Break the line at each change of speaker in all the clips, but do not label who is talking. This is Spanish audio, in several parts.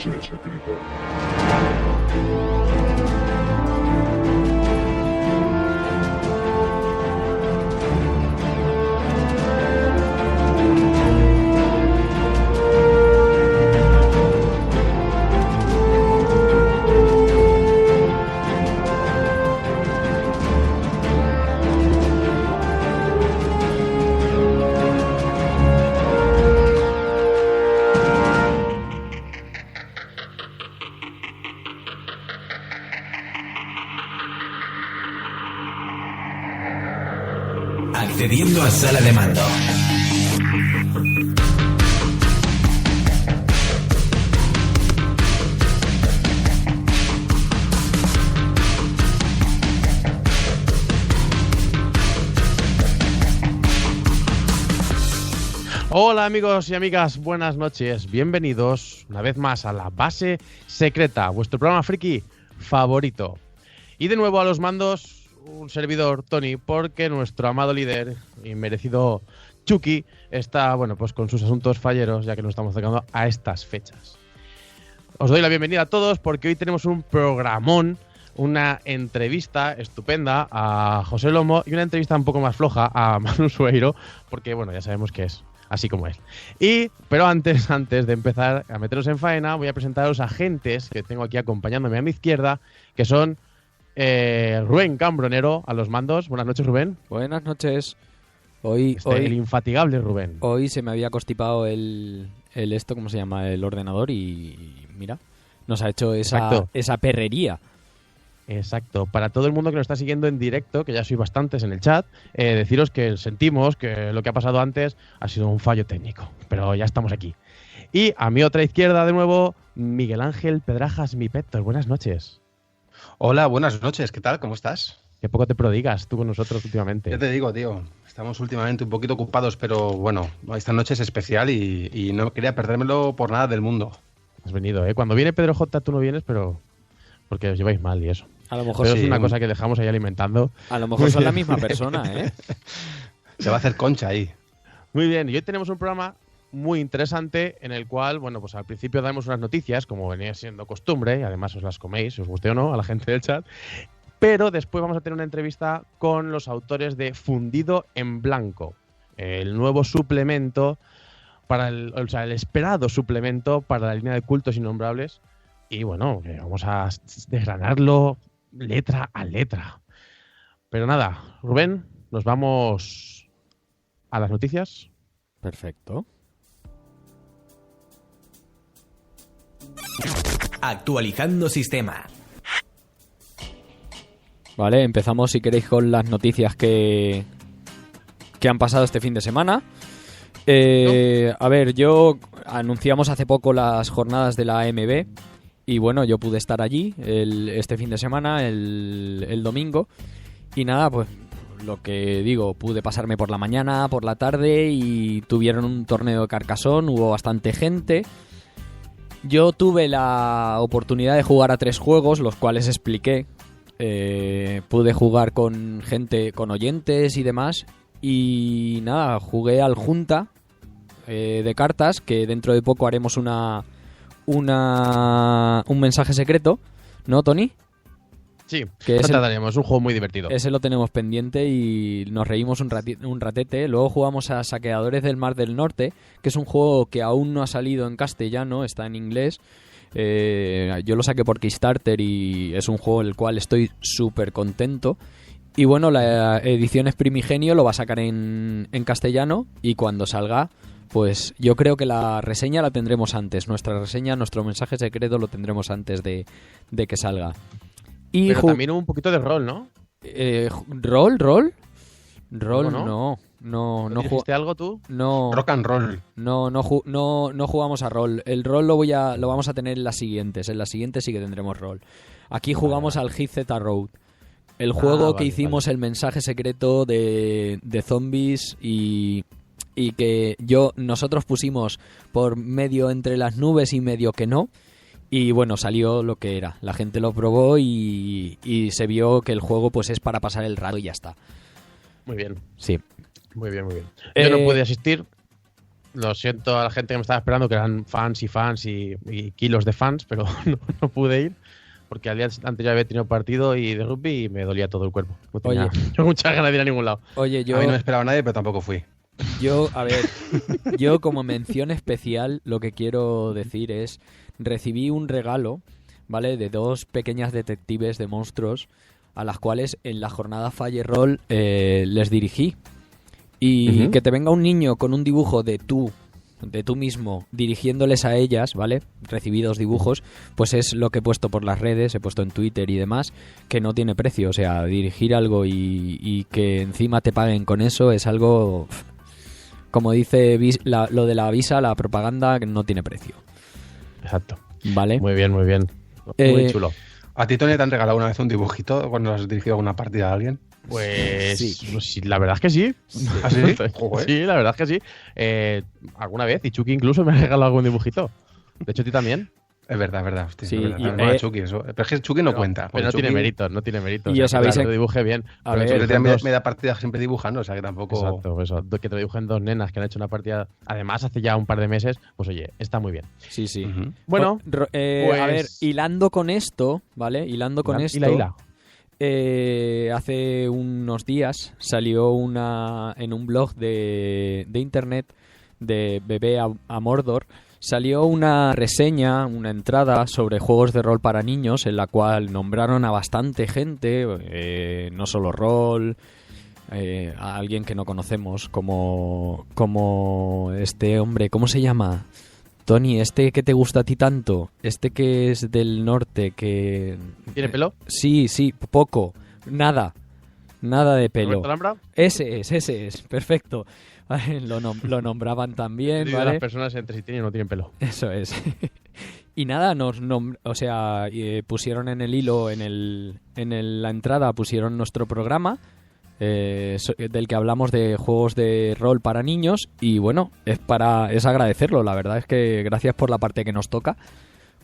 mensaje secreto.
Accediendo a sala de mando.
Hola amigos y amigas, buenas noches. Bienvenidos una vez más a La Base Secreta, vuestro programa friki favorito. Y de nuevo a los mandos un servidor, Tony, porque nuestro amado líder y merecido Chucky está, bueno, pues con sus asuntos falleros, ya que nos estamos acercando a estas fechas. Os doy la bienvenida a todos porque hoy tenemos un programón, una entrevista estupenda a José Lomo y una entrevista un poco más floja a Manu Sueiro, porque, bueno, ya sabemos que es así como es. Pero antes de empezar a meteros en faena, voy a presentar a los agentes que tengo aquí acompañándome a mi izquierda, que son Rubén Cambronero a los mandos. Buenas noches, Rubén.
Buenas noches. Hoy
el infatigable Rubén.
Hoy se me había constipado el ¿cómo se llama? El ordenador y mira, nos ha hecho esa perrería.
Exacto. Para todo el mundo que nos está siguiendo en directo, que ya sois bastantes en el chat, deciros que sentimos que lo que ha pasado antes ha sido un fallo técnico, pero ya estamos aquí. Y a mi otra izquierda, de nuevo, Miguel Ángel Pedrajas, mi Petos. Buenas noches.
Hola, buenas noches. ¿Qué tal? ¿Cómo estás?
Qué poco te prodigas tú con nosotros últimamente.
Ya te digo, tío. Estamos últimamente un poquito ocupados, pero bueno, esta noche es especial y no quería perdérmelo por nada del mundo.
Has venido, ¿eh? Cuando viene Pedro J, tú no vienes, pero porque os lleváis mal y eso.
A lo mejor
pero
sí,
es una cosa que dejamos ahí alimentando.
A lo mejor son la misma persona, ¿eh?
Se va a hacer concha ahí.
Muy bien, y hoy tenemos un programa muy interesante en el cual, bueno, pues al principio damos unas noticias, como venía siendo costumbre, y además os las coméis, si os guste o no, a la gente del chat. Pero después vamos a tener una entrevista con los autores de Fundido en Blanco, el nuevo suplemento para el esperado suplemento para la línea de cultos innombrables. Y bueno, vamos a desgranarlo letra a letra. Pero nada, Rubén, nos vamos a las noticias.
Perfecto.
Actualizando sistema.
Vale, empezamos si queréis con las noticias que han pasado este fin de semana. A ver, anunciamos hace poco las jornadas de la AMB y bueno, yo pude estar allí este fin de semana, el domingo, y nada, pues lo que digo, pude pasarme por la mañana, por la tarde y tuvieron un torneo de Carcassonne, hubo bastante gente. Yo tuve la oportunidad de jugar a 3 juegos, los cuales expliqué. Pude jugar con gente, con oyentes y demás. Y nada, jugué al Junta de cartas, que dentro de poco haremos un mensaje secreto, ¿no, Tony?
Sí, que no tardaremos, es un juego muy divertido.
Ese lo tenemos pendiente y nos reímos un ratete. Luego jugamos a Saqueadores del Mar del Norte, que es un juego que aún no ha salido en castellano, está en inglés. Yo lo saqué por Kickstarter y es un juego el cual estoy súper contento. Y bueno, la edición es Primigenio, lo va a sacar en castellano y cuando salga, pues yo creo que la reseña la tendremos antes. Nuestra reseña, nuestro mensaje secreto lo tendremos antes de que salga. Y
pero también un poquito de rol, ¿no?
¿Rol? ¿Rol?
No ¿Dijiste algo tú?
No.
Rock and roll.
No jugamos a rol. El rol lo vamos a tener en las siguientes. En las siguientes sí que tendremos rol. Aquí jugamos al Hit Z Road. El juego que hicimos, el mensaje secreto de zombies y que nosotros pusimos por medio entre las nubes y medio que no. Y bueno, salió lo que era. La gente lo probó y se vio que el juego pues es para pasar el rato y ya está.
Muy bien.
Sí.
Muy bien, muy bien. Yo no pude asistir. Lo siento a la gente que me estaba esperando, que eran fans y kilos de fans, pero no pude ir. Porque al día anterior había tenido partido y de rugby y me dolía todo el cuerpo. No tenía muchas ganas de ir a ningún lado.
Oye,
A mí no me esperaba nadie, pero tampoco fui.
A ver, yo como mención especial lo que quiero decir es, recibí un regalo, ¿vale? De 2 pequeñas detectives de monstruos a las cuales en la jornada Fire Roll les dirigí. Y que te venga un niño con un dibujo de tú mismo, dirigiéndoles a ellas, ¿vale? Recibí 2 dibujos, pues es lo que he puesto por las redes, he puesto en Twitter y demás, que no tiene precio. O sea, dirigir algo y que encima te paguen con eso es algo... Como dice lo de la visa, la propaganda no tiene precio.
Exacto.
¿Vale?
Muy bien, muy bien. Muy chulo.
¿A ti, Tony, te han regalado una vez un dibujito cuando has dirigido alguna partida a alguien?
Pues
Sí.
sí, la verdad es que sí.
¿Ah, sí? Joder.
Sí, la verdad es que sí. Alguna vez, y Chucky incluso me ha regalado algún dibujito. De hecho, a ti también.
Es verdad. Hostia,
Sí,
es verdad.
y-
Bueno, Chucky, eso. Pero es que Chucky no cuenta.
Pero no
porque
tiene
Chucky-
méritos, no tiene méritos.
Y os
que,
habéis-
claro, lo dibuje bien.
A
pero
ver,
que
Chucky
dibujen
me,
dos-
me da partidas siempre dibujando, o sea que tampoco...
Exacto, eso. Que te lo dibujen 2 nenas que han hecho una partida, además hace ya un par de meses, pues oye, está muy bien.
Sí, sí.
Ujú.
Bueno, pues...
A ver, hilando con esto, ¿vale? Hilando con esto...
Hila.
Hace unos días salió en un blog de internet de Bebé a Mordor, salió una reseña, una entrada sobre juegos de rol para niños en la cual nombraron a bastante gente, no solo rol, a alguien que no conocemos como este hombre, ¿cómo se llama? Tony, este que te gusta a ti tanto, este que es del norte, que...
¿Tiene pelo?
Sí, poco, nada de pelo.
¿Roberto Alhambra?
Ese es, perfecto. Vale, lo nombraban también,
Dividido
¿vale?
Las personas entre sí tienen y no tienen pelo.
Eso es. Y nada, pusieron en el hilo, la entrada, pusieron nuestro programa, del que hablamos de juegos de rol para niños, y bueno, es agradecerlo. La verdad es que gracias por la parte que nos toca,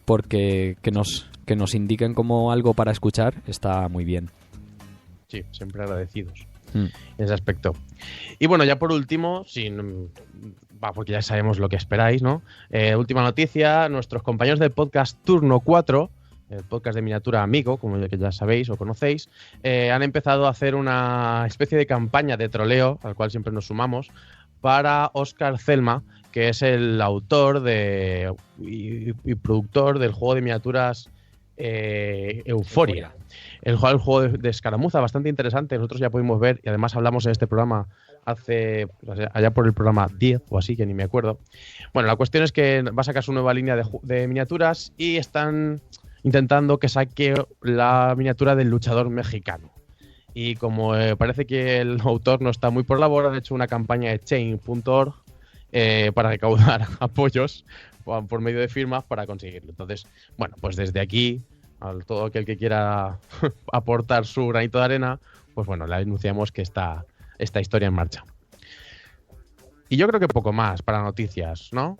porque que nos indiquen como algo para escuchar está muy bien.
Sí, siempre agradecidos
Mm.
en ese aspecto. Y bueno, ya por último, porque ya sabemos lo que esperáis, ¿no? Última noticia, nuestros compañeros del podcast Turno 4, el podcast de miniatura amigo, como que ya sabéis o conocéis, han empezado a hacer una especie de campaña de troleo, al cual siempre nos sumamos, para Óscar Celma, que es el autor y productor del juego de miniaturas Euforia. El juego de escaramuza, bastante interesante. Nosotros ya pudimos ver, y además hablamos en este programa allá por el programa 10 o así, que ni me acuerdo. Bueno, la cuestión es que va a sacar su nueva línea de miniaturas y están intentando que saque la miniatura del luchador mexicano. Y como parece que el autor no está muy por la labor, han hecho una campaña de chain.org para recaudar apoyos por medio de firmas para conseguirlo. Entonces, bueno, pues desde aquí, a todo aquel que quiera aportar su granito de arena, pues bueno, le anunciamos que está esta historia en marcha. Y yo creo que poco más para noticias, ¿no?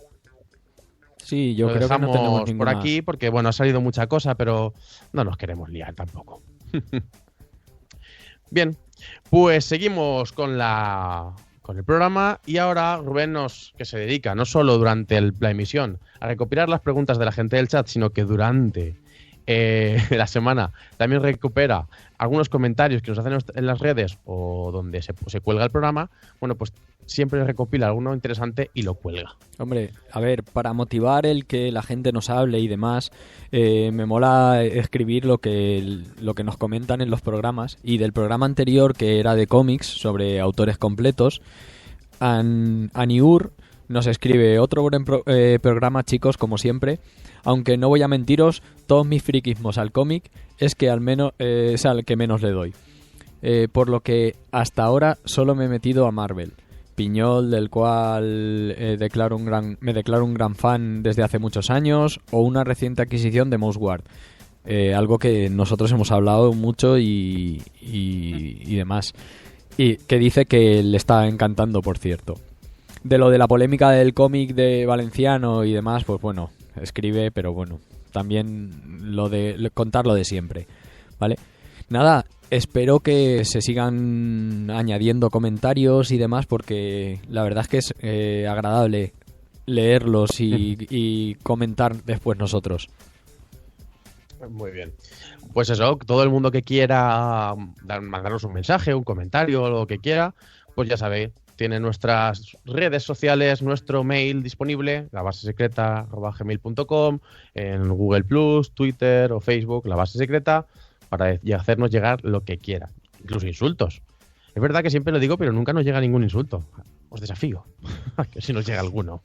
Sí, yo
Lo
creo que no
dejamos
tenemos
por
ninguna.
aquí porque, bueno, ha salido mucha cosa, pero no nos queremos liar tampoco. Bien, pues seguimos con el programa y ahora Rubén que se dedica no solo durante la emisión a recopilar las preguntas de la gente del chat, sino que durante la semana también recupera algunos comentarios que nos hacen en las redes o donde se cuelga el programa. Bueno, pues siempre recopila alguno interesante y lo cuelga.
Hombre, a ver, para motivar el que la gente nos hable y demás, me mola escribir lo que nos comentan en los programas. Y del programa anterior, que era de cómics sobre autores completos, Aniur nos escribe: otro buen programa, chicos, como siempre. Aunque no voy a mentiros, todos mis friquismos al cómic es que al menos es al que menos le doy. Por lo que hasta ahora solo me he metido a Marvel. Piñol, del cual me declaro un gran fan desde hace muchos años, o una reciente adquisición de Mouse Guard. Algo que nosotros hemos hablado mucho y demás. Y que dice que le está encantando, por cierto. De lo de la polémica del cómic de Valenciano y demás, pues bueno, escribe, pero bueno, también contar lo de siempre, ¿vale? Nada, espero que se sigan añadiendo comentarios y demás, porque la verdad es que es agradable leerlos y comentar después nosotros.
Muy bien. Pues eso, todo el mundo que quiera mandarnos un mensaje, un comentario o lo que quiera, pues ya sabéis, tiene nuestras redes sociales, nuestro mail disponible, lavasesecreta@gmail.com, en Google Plus, Twitter o Facebook, La Base Secreta, para hacernos llegar lo que quiera, incluso insultos. Es verdad que siempre lo digo, pero nunca nos llega ningún insulto. Os desafío a que si nos llega alguno.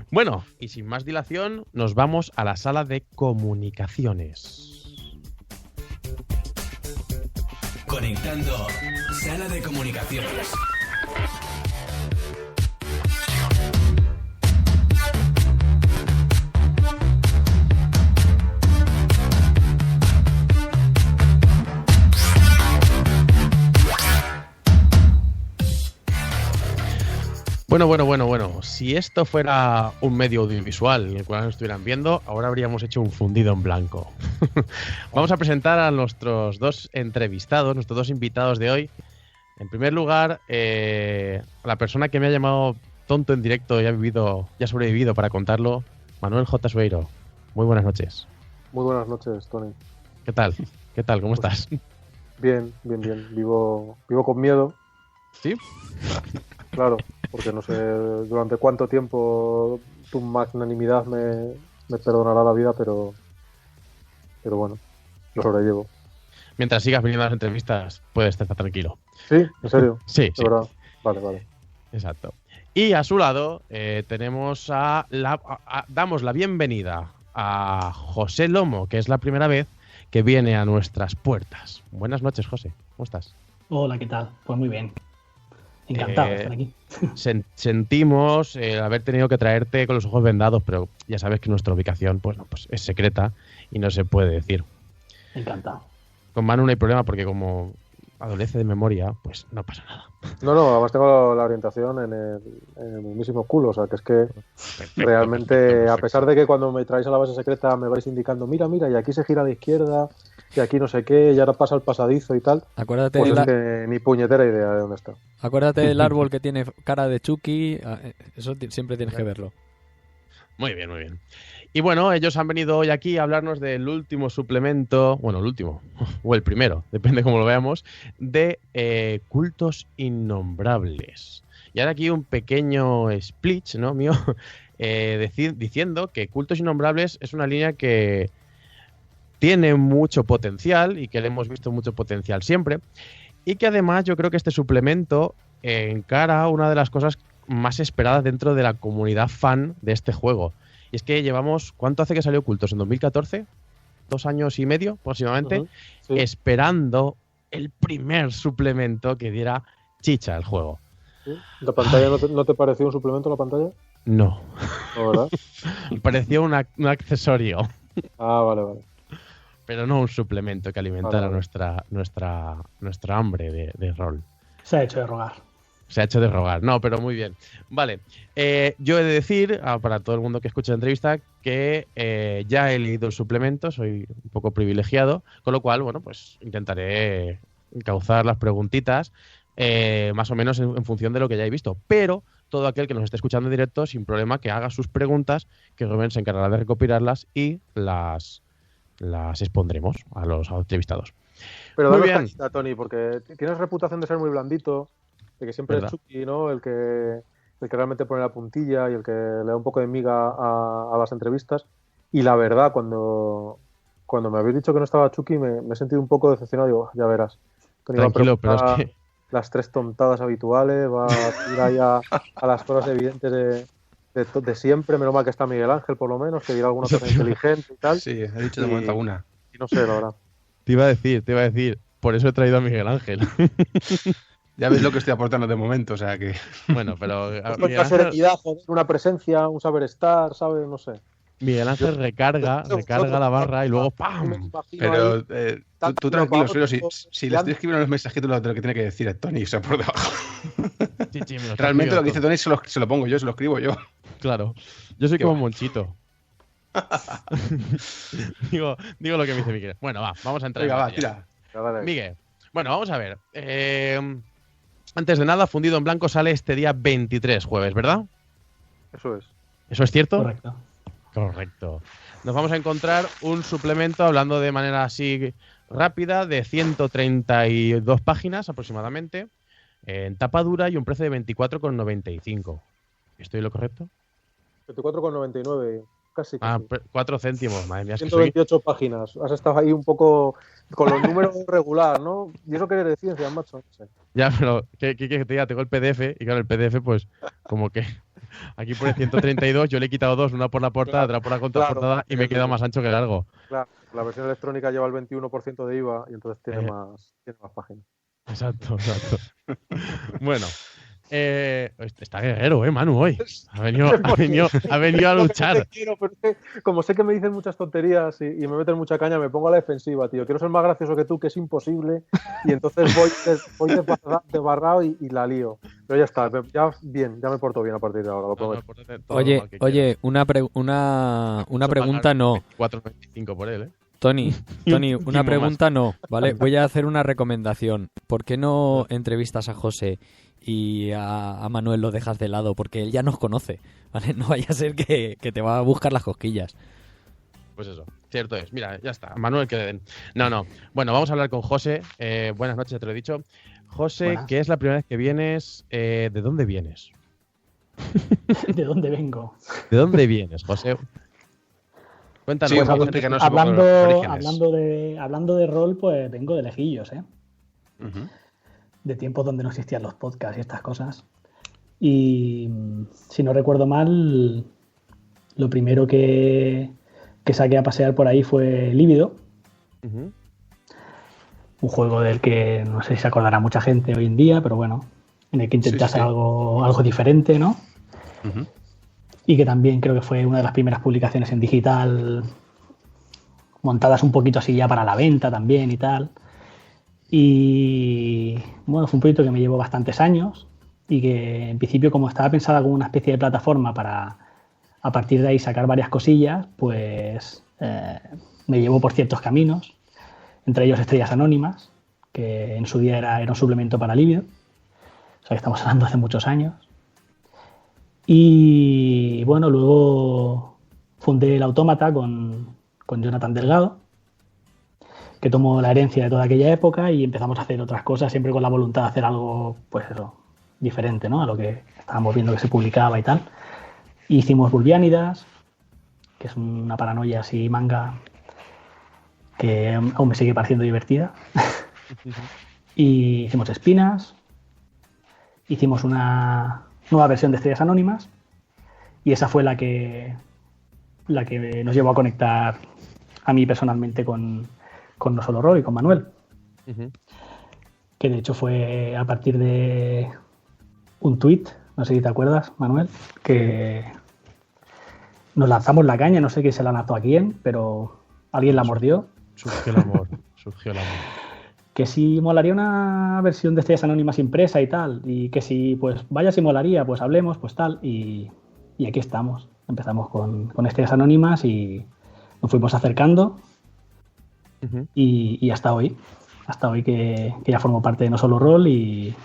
Bueno, y sin más dilación, nos vamos a la sala de comunicaciones.
Conectando sala de comunicaciones. Bueno. Si esto fuera un medio audiovisual en el cual nos estuvieran viendo, ahora habríamos hecho un fundido en blanco. Vamos a presentar a nuestros dos entrevistados, nuestros dos invitados de hoy. En primer lugar, la persona que me ha llamado tonto en directo y ha sobrevivido para contarlo, Manuel J. Sueiro. Muy buenas noches.
Muy buenas noches, Tony.
¿Qué tal? ¿Cómo estás?
Bien. Vivo con miedo.
¿Sí?
Claro, porque no sé durante cuánto tiempo tu magnanimidad me perdonará la vida, pero bueno, lo sobrellevo.
Mientras sigas viniendo a las entrevistas, puedes estar tranquilo.
¿Sí? ¿En serio?
Sí.
¿De verdad? Vale.
Exacto. Y a su lado tenemos damos la bienvenida a José Lomo, que es la primera vez que viene a nuestras puertas. Buenas noches, José. ¿Cómo estás?
Hola, ¿qué tal? Pues muy bien. Encantado de estar aquí.
Sentimos haber tenido que traerte con los ojos vendados, pero ya sabes que nuestra ubicación pues es secreta y no se puede decir.
Encantado.
Con
Manu no hay problema porque como adolece de memoria, pues no pasa nada.
No, además tengo la orientación en el mismísimo culo, o sea, que es que realmente, a pesar de que cuando me traéis a la base secreta me vais indicando, mira, y aquí se gira a la izquierda, y aquí no sé qué, y ahora pasa el pasadizo y tal,
Acuérdate
pues es que ni puñetera idea de dónde está.
Acuérdate del árbol que tiene cara de Chucky, eso siempre tienes que verlo.
Muy bien. Y bueno, ellos han venido hoy aquí a hablarnos del último suplemento, bueno, el último, o el primero, depende cómo lo veamos, de Cultos Innombrables. Y ahora aquí un pequeño speech, ¿no? mío, diciendo que Cultos Innombrables es una línea que tiene mucho potencial y que le hemos visto mucho potencial siempre. Y que además yo creo que este suplemento encara una de las cosas más esperadas dentro de la comunidad fan de este juego. Y es que llevamos, ¿cuánto hace que salió Cultos? ¿En 2014? 2 años y medio aproximadamente,
Sí.
esperando el primer suplemento que diera chicha al juego.
¿Sí? ¿La pantalla no te pareció un suplemento la pantalla?
No,
No, ¿verdad?
me pareció un accesorio,
Ah, vale.
pero no un suplemento que alimentara
Vale.
nuestra hambre de rol.
Se ha hecho de rogar.
Se ha hecho de rogar. No, pero muy bien. Vale. Yo he de decir, para todo el mundo que escucha la entrevista, que ya he leído el suplemento, soy un poco privilegiado, con lo cual, bueno, pues intentaré encauzar las preguntitas más o menos en función de lo que ya he visto. Pero todo aquel que nos esté escuchando en directo, sin problema, que haga sus preguntas, que Rubén se encargará de recopilarlas y las expondremos a los entrevistados.
Pero
Muy
dale
bien.
cañita, Tony, porque tienes reputación de ser muy blandito, de que siempre
¿Verdad?
es Chucky, ¿no? El que realmente pone la puntilla y el que le da un poco de miga a las entrevistas. Y la verdad, cuando me habéis dicho que no estaba Chucky, me he sentido un poco decepcionado. Digo, ya verás. Tony
Tranquilo, pero
va a
es
preguntar
que...
las 3 tontadas habituales, va a ir ahí a las cosas evidentes de siempre. Menos mal que está Miguel Ángel, por lo menos, que dirá alguna cosa inteligente y tal.
Sí, he dicho de momento alguna.
Y no sé, la verdad.
Te iba a decir, por eso he traído a Miguel Ángel.
Ya ves lo que estoy aportando de momento, o sea que...
Bueno, pero
Pues
Miguel
una
Ángel,
serenidad, joder, una presencia, un saber estar, ¿sabes? No sé.
Miguel Ángel recarga la barra y luego
Me
¡pam!
imagino
Pero
ahí,
tú
tanto
tranquilo,
trabajo,
Suero, si le estoy escribiendo los mensajitos de lo que tiene que decir a Tony, o sea, por debajo.
Sí, me lo está
Realmente lo que
escribiendo
dice Tony se lo pongo yo, se lo escribo yo.
todo. Claro. Yo soy
Qué
como
va.
Monchito. digo lo que me dice Miguel. Bueno, vamos a entrar
Venga,
en
va,
materia.
tira.
Dale.
Miguel. Bueno, vamos a ver. Antes de nada, Fundido en Blanco sale este día 23, jueves, ¿verdad?
Eso es.
¿Eso es cierto?
Correcto.
Correcto. Nos vamos a encontrar un suplemento, hablando de manera así rápida, de 132 páginas aproximadamente, en tapa dura y un precio de 24,95. ¿Estoy en lo correcto?
24,99. Casi.
4 céntimos, madre mía.
128 páginas. Has estado ahí un poco con los números regular, ¿no? ¿Y eso qué eres de ciencia, macho? No sé.
Ya, pero ¿qué que te diga? Tengo el PDF y claro, el PDF pues como que aquí pone 132, yo le he quitado 2, una por la portada, otra por la contraportada y me he quedado más ancho que largo.
Claro, la versión electrónica lleva el 21% de IVA y entonces tiene más páginas.
Exacto. Bueno. Está guerrero, Manu, hoy. Ha venido a luchar.
Quiero, pero es que, como sé que me dicen muchas tonterías y me meten mucha caña, me pongo a la defensiva, tío. Quiero ser más gracioso que tú, que es imposible. Y entonces voy de barrado y la lío. Pero ya está, ya me porto bien a partir de ahora, lo prometo.
Oye, una pregunta no.
4.25 por él, ¿eh?
Tony, una pregunta no, ¿vale? Voy a hacer una recomendación. ¿Por qué no entrevistas a José y a Manuel lo dejas de lado? Porque él ya nos conoce, ¿vale? No vaya a ser que te va a buscar las cosquillas.
Pues eso, cierto es. Mira, ya está. Manuel, que le den. No. Bueno, vamos a hablar con José. Buenas noches, ya te lo he dicho. José, buenas. Que es la primera vez que vienes. ¿De dónde vienes?
¿De dónde vengo?
¿De dónde vienes, José? Cuéntanos.
Sí, hablando de rol, pues vengo de lejillos, ¿eh? Uh-huh. De tiempos donde no existían los podcasts y estas cosas. Y si no recuerdo mal, lo primero que saqué a pasear por ahí fue Lívido. Uh-huh. Un juego del que no sé si se acordará mucha gente hoy en día, pero bueno, en el que intenté hacer algo diferente, ¿no? Uh-huh. Y que también creo que fue una de las primeras publicaciones en digital, montadas un poquito así ya para la venta también y tal. Y bueno, fue un proyecto que me llevó bastantes años y que en principio, como estaba pensada como una especie de plataforma para a partir de ahí sacar varias cosillas, pues me llevó por ciertos caminos, entre ellos Estrellas Anónimas, que en su día era un suplemento para Lívido. O sea que estamos hablando hace muchos años. Y bueno, luego fundé el Autómata con Jonathan Delgado, que tomó la herencia de toda aquella época y empezamos a hacer otras cosas, siempre con la voluntad de hacer algo, pues eso, diferente, ¿no? A lo que estábamos viendo que se publicaba y tal. Y hicimos Bulbiánidas, que es una paranoia así manga que aún me sigue pareciendo divertida. Y hicimos Espinas, hicimos una nueva versión de Estrellas Anónimas y esa fue la que nos llevó a conectar a mí personalmente con No Solo Roll y con Manuel. Uh-huh. Que de hecho fue a partir de un tuit, no sé si te acuerdas, Manuel, que nos lanzamos la caña, no sé quién se la lanzó a quién, pero alguien la mordió.
Surgió el amor.
Que si molaría una versión de Estrellas Anónimas impresa y tal, y que si, pues vaya si molaría, pues hablemos, pues tal, y aquí estamos. Empezamos con Estrellas Anónimas y nos fuimos acercando. Uh-huh. Y hasta hoy que ya formo parte de No Solo Roll y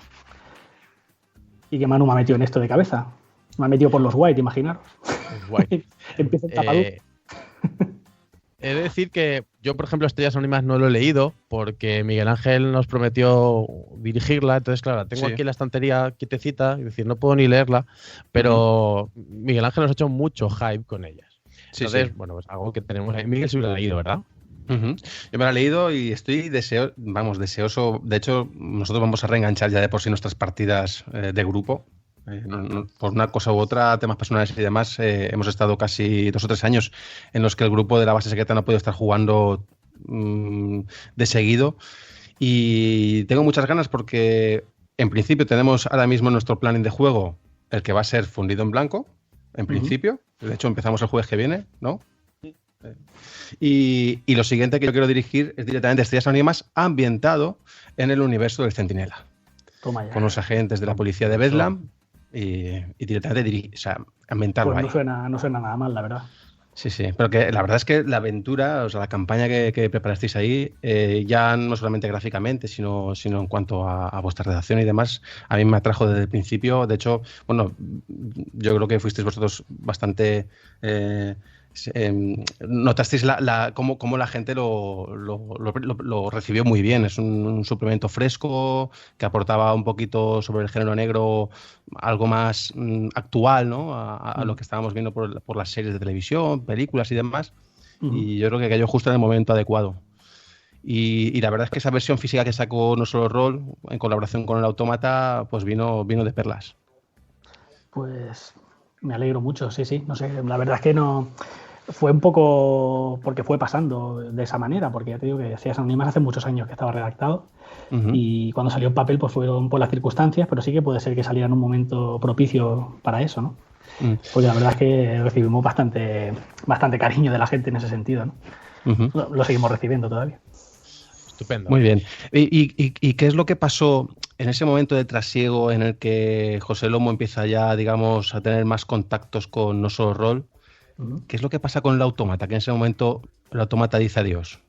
que Manu me ha metido en esto de cabeza. Me ha metido por los white, imaginaros. Empieza el tapadura.
He de decir que yo, por ejemplo, Estrellas Anónimas no lo he leído porque Miguel Ángel nos prometió dirigirla, entonces claro, la tengo aquí en la estantería quietecita, es decir, no puedo ni leerla, pero Miguel Ángel nos ha hecho mucho hype con ellas. Entonces, bueno, pues algo que tenemos ahí. Miguel se lo ha leído, ¿verdad?
Uh-huh. Yo me lo he leído y estoy deseoso. De hecho, nosotros vamos a reenganchar ya de por sí nuestras partidas de grupo. Por una cosa u otra, temas personales y demás, hemos estado casi 2 o 3 años en los que el grupo de la base secreta no ha podido estar jugando de seguido. Y tengo muchas ganas porque, en principio, tenemos ahora mismo nuestro planning de juego, el que va a ser fundido en blanco, en principio. De hecho, empezamos el jueves que viene, ¿no? Y lo siguiente que yo quiero dirigir es directamente Estrellas Anónimas ambientado en el universo del Centinela. Con los agentes de la policía de Bedlam y directamente ambientarlo
pues no suena nada mal, la verdad.
Sí, sí, pero que la verdad es que la aventura, o sea, la campaña que preparasteis ahí, ya no solamente gráficamente, sino en cuanto a vuestra redacción y demás, a mí me atrajo desde el principio. De hecho, bueno, yo creo que fuisteis vosotros bastante... notasteis cómo la gente lo recibió muy bien. Es un suplemento fresco que aportaba un poquito sobre el género negro, algo más actual, ¿no? A lo que estábamos viendo por las series de televisión, películas y demás. Y yo creo que cayó justo en el momento adecuado. Y la verdad es que esa versión física que sacó No Solo Roll, en colaboración con el Autómata, pues vino de perlas.
Pues me alegro mucho, sí. No sé, la verdad es que no... Fue un poco porque fue pasando de esa manera, porque ya te digo que Ciudades Anónimas hace muchos años que estaba redactado y cuando salió en papel pues fueron por las circunstancias, pero sí que puede ser que saliera en un momento propicio para eso, ¿no? Porque la verdad es que recibimos bastante cariño de la gente en ese sentido, ¿no? Lo seguimos recibiendo todavía.
Estupendo.
Muy bien. ¿Y qué es lo que pasó en ese momento de trasiego en el que José Lomo empieza ya, digamos, a tener más contactos con No Solo Roll? ¿Qué es lo que pasa con el Autómata? Que en ese momento el Autómata dice adiós.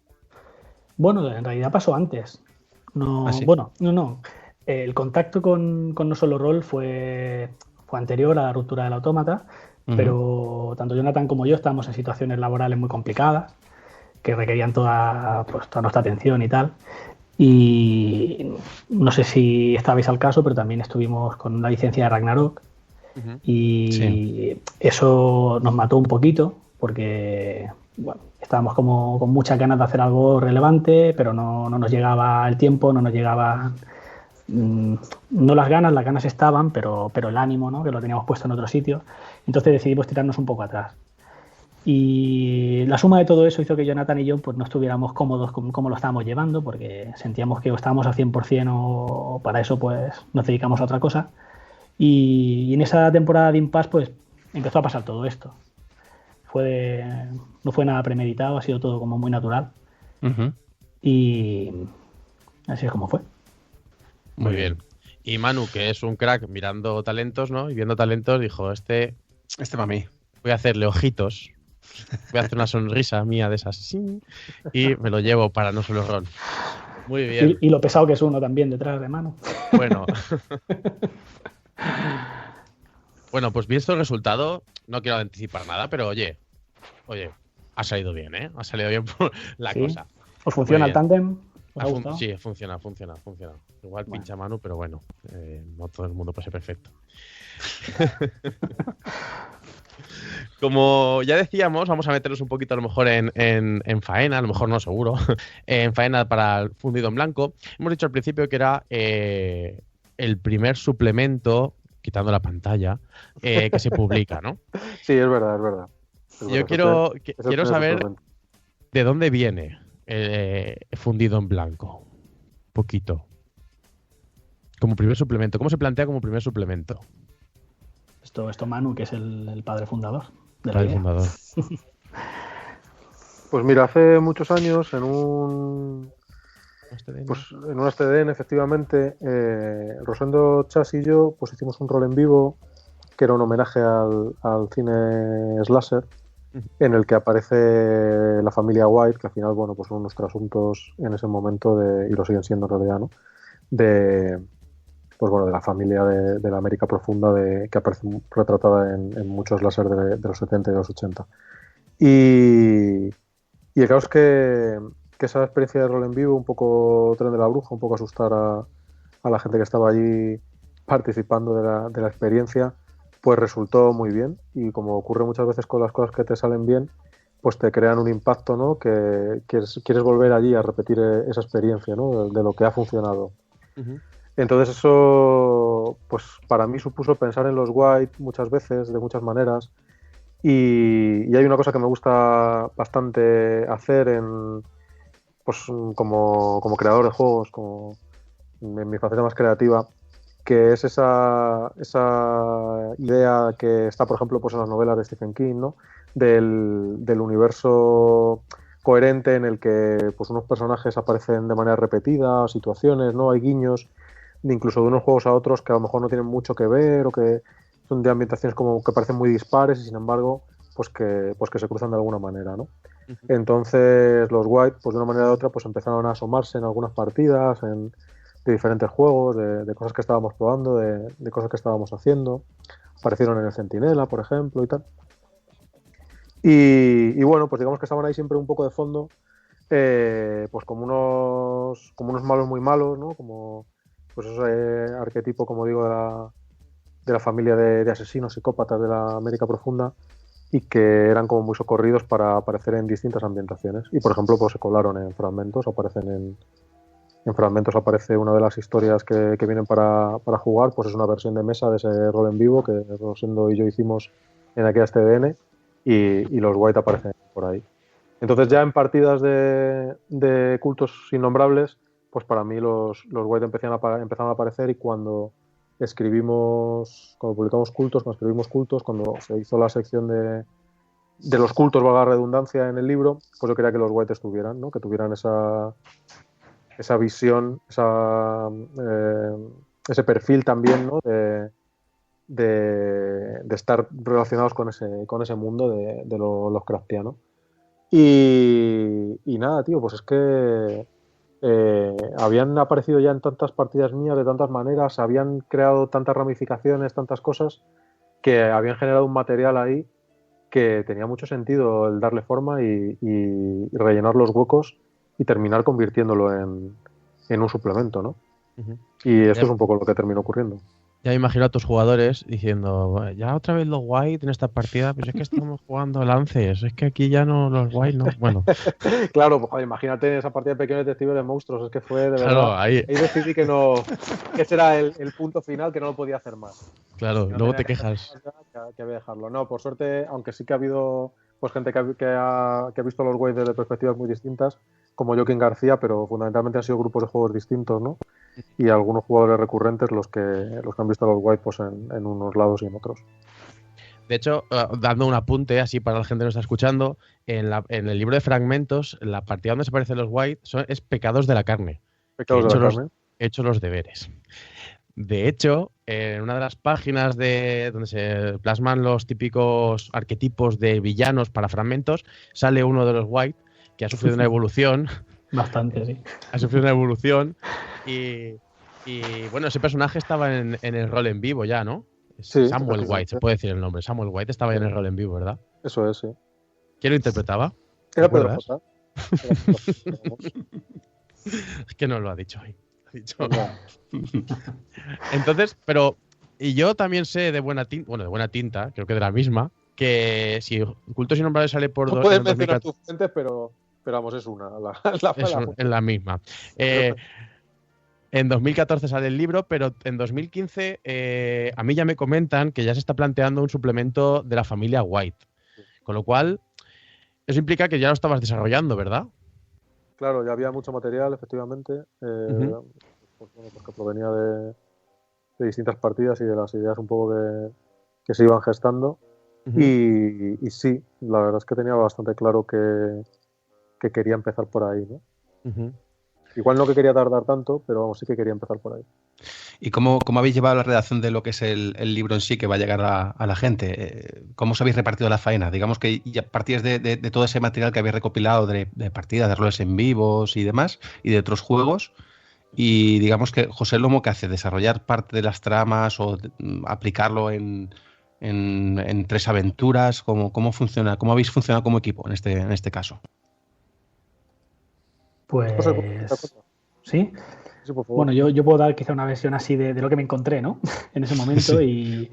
Bueno, en realidad pasó antes. No,
¿Sí?
Bueno, no. El contacto con No Solo Roll fue anterior a la ruptura del Autómata, pero tanto Jonathan como yo estábamos en situaciones laborales muy complicadas que requerían toda nuestra atención y tal. Y no sé si estabais al caso, pero también estuvimos con una licencia de Ragnarok. Y eso nos mató un poquito porque bueno, estábamos como con muchas ganas de hacer algo relevante, pero no nos llegaba el tiempo, no nos llegaba no las ganas estaban, pero el ánimo, ¿no? Que lo teníamos puesto en otro sitio. Entonces decidimos tirarnos un poco atrás. Y la suma de todo eso hizo que Jonathan y yo pues no estuviéramos cómodos con cómo lo estábamos llevando, porque sentíamos que o estábamos al 100% o para eso pues nos dedicamos a otra cosa. Y en esa temporada de Impasse pues empezó a pasar todo esto. No fue nada premeditado, ha sido todo como muy natural. Y así es como fue.
Muy bien. Y Manu, que es un crack mirando talentos, ¿no? Y viendo talentos, dijo, este
para mí.
Voy a hacerle ojitos, voy a hacer una sonrisa mía de esas, sí, y me lo llevo para No Solo Roll. Muy bien.
Y lo pesado que es uno también detrás de Manu.
Bueno. Bueno, pues visto el resultado, no quiero anticipar nada, pero oye, ha salido bien, ¿eh? Ha salido bien por la cosa.
¿Os funciona el tándem?
Sí, funciona. Igual pincha Manu, pero bueno, no todo el mundo puede ser perfecto. Como ya decíamos, vamos a meternos un poquito a lo mejor en faena, a lo mejor no, seguro, en faena para el fundido en blanco. Hemos dicho al principio que era el primer suplemento, quitando la pantalla, que se publica, ¿no?
Sí, es verdad.
Yo quiero saber de dónde viene fundido en blanco. Un poquito. Como primer suplemento. ¿Cómo se plantea como primer suplemento?
Esto Manu, que es el padre fundador.
Pues mira, hace muchos años en un STDN, efectivamente, Rosendo Chas y yo pues hicimos un rol en vivo que era un homenaje al cine slasher, en el que aparece la familia White, que al final, bueno, pues son unos trasuntos en ese momento y lo siguen siendo en realidad, ¿no? De la familia de la América profunda que aparece retratada en muchos láser de los 70 y de los 80. Y el caso es que esa experiencia de rol en vivo, un poco tren de la bruja, un poco asustar a la gente que estaba allí participando de la experiencia, pues resultó muy bien. Y como ocurre muchas veces con las cosas que te salen bien, pues te crean un impacto, ¿no? Que quieres volver allí a repetir esa experiencia, ¿no? De lo que ha funcionado. Entonces eso, pues para mí supuso pensar en los White muchas veces, de muchas maneras, y hay una cosa que me gusta bastante hacer pues como creador de juegos, como en mi faceta más creativa, que es esa idea que está, por ejemplo, pues en las novelas de Stephen King, ¿no? Del universo coherente en el que pues unos personajes aparecen de manera repetida, situaciones, ¿no? Hay guiños incluso de unos juegos a otros que a lo mejor no tienen mucho que ver o que son de ambientaciones como que parecen muy dispares y sin embargo pues que se cruzan de alguna manera, ¿no? Entonces los White, pues de una manera u otra, pues empezaron a asomarse en algunas partidas, de diferentes juegos, de cosas que estábamos probando, de cosas que estábamos haciendo. Aparecieron en el Centinela, por ejemplo, y tal. Y bueno, pues digamos que estaban ahí siempre un poco de fondo, pues como unos malos muy malos, ¿no? Como pues ese arquetipo, como digo, de la familia de asesinos psicópatas de la América profunda, y que eran como muy socorridos para aparecer en distintas ambientaciones. Y por ejemplo, pues se colaron en Fragmentos, en Fragmentos aparece una de las historias que vienen para jugar, pues es una versión de mesa de ese rol en vivo que Rosendo y yo hicimos en aquella TDN, y los White aparecen por ahí. Entonces ya en partidas de cultos innombrables, pues para mí los White empezaron a aparecer, y cuando publicamos cultos, cuando se hizo la sección de los cultos, valga la redundancia, en el libro, pues yo quería que los White estuvieran, ¿no? Que tuvieran esa visión, ese perfil también, ¿no? de estar relacionados con ese mundo de lo Lovecraftiano. Y nada, tío, pues es que habían aparecido ya en tantas partidas mías de tantas maneras, habían creado tantas ramificaciones, tantas cosas, que habían generado un material ahí que tenía mucho sentido el darle forma y rellenar los huecos y terminar convirtiéndolo en un suplemento, ¿no? Y esto es un poco lo que terminó ocurriendo.
Ya me imagino a tus jugadores diciendo, ya otra vez los White en esta partida, pues es que estamos jugando Lances, es que aquí ya no los White, no. Bueno.
Claro, pues joder, imagínate esa partida de Pequeños Detectives de Monstruos, es que fue de verdad.
Claro, ahí
decidí que ese era el punto final, que no lo podía hacer más.
Claro, luego te quejas.
Que había que dejarlo. No, por suerte, aunque sí que ha habido pues gente que ha visto los White desde perspectivas muy distintas, como Joaquín García, pero fundamentalmente han sido grupos de juegos distintos, ¿no? Y algunos jugadores recurrentes los que han visto a los White pues en unos lados y en otros.
De hecho, dando un apunte así para la gente que nos está escuchando, en el libro de Fragmentos, la partida donde se aparecen los White es Pecados de la Carne.
Pecados de la Carne.
He hecho los deberes. De hecho, en una de las páginas donde se plasman los típicos arquetipos de villanos para Fragmentos, sale uno de los White que ha sufrido una evolución.
Bastante, sí.
Ha sufrido una evolución y bueno, ese personaje estaba en el rol en vivo ya, ¿no?
Sí,
Samuel White, se puede decir el nombre. Samuel White estaba ya en el rol en vivo, ¿verdad?
Eso es, sí.
¿Quién lo interpretaba?
Era Pedro J.
Es que no lo ha dicho hoy. Entonces, y yo también sé de buena tinta, creo que de la misma, que si Cultos Innombrables sale por
no puedes mencionar tus fuentes, pero vamos, es una.
Es la misma. En 2014 sale el libro, pero en 2015 a mí ya me comentan que ya se está planteando un suplemento de la familia White. Con lo cual, eso implica que ya lo estabas desarrollando, ¿verdad?
Claro, ya había mucho material, efectivamente, porque provenía de distintas partidas y de las ideas un poco que se iban gestando. Y sí, la verdad es que tenía bastante claro que quería empezar por ahí, ¿no? Igual no que quería tardar tanto, pero vamos, sí que quería empezar por ahí.
¿Y cómo habéis llevado la redacción de lo que es el libro en sí que va a llegar a la gente? ¿Cómo os habéis repartido la faena? Digamos que ya partíais de todo ese material que habéis recopilado de partidas, de roles en vivos y demás, y de otros juegos. Y digamos que José Lomo, ¿qué hace? ¿Desarrollar parte de las tramas o aplicarlo en 3 aventuras? ¿Cómo funciona? ¿Cómo habéis funcionado como equipo en este caso?
Pues sí. Sí, por favor. Bueno, yo puedo dar quizá una versión así de lo que me encontré, ¿no? En ese momento. Sí.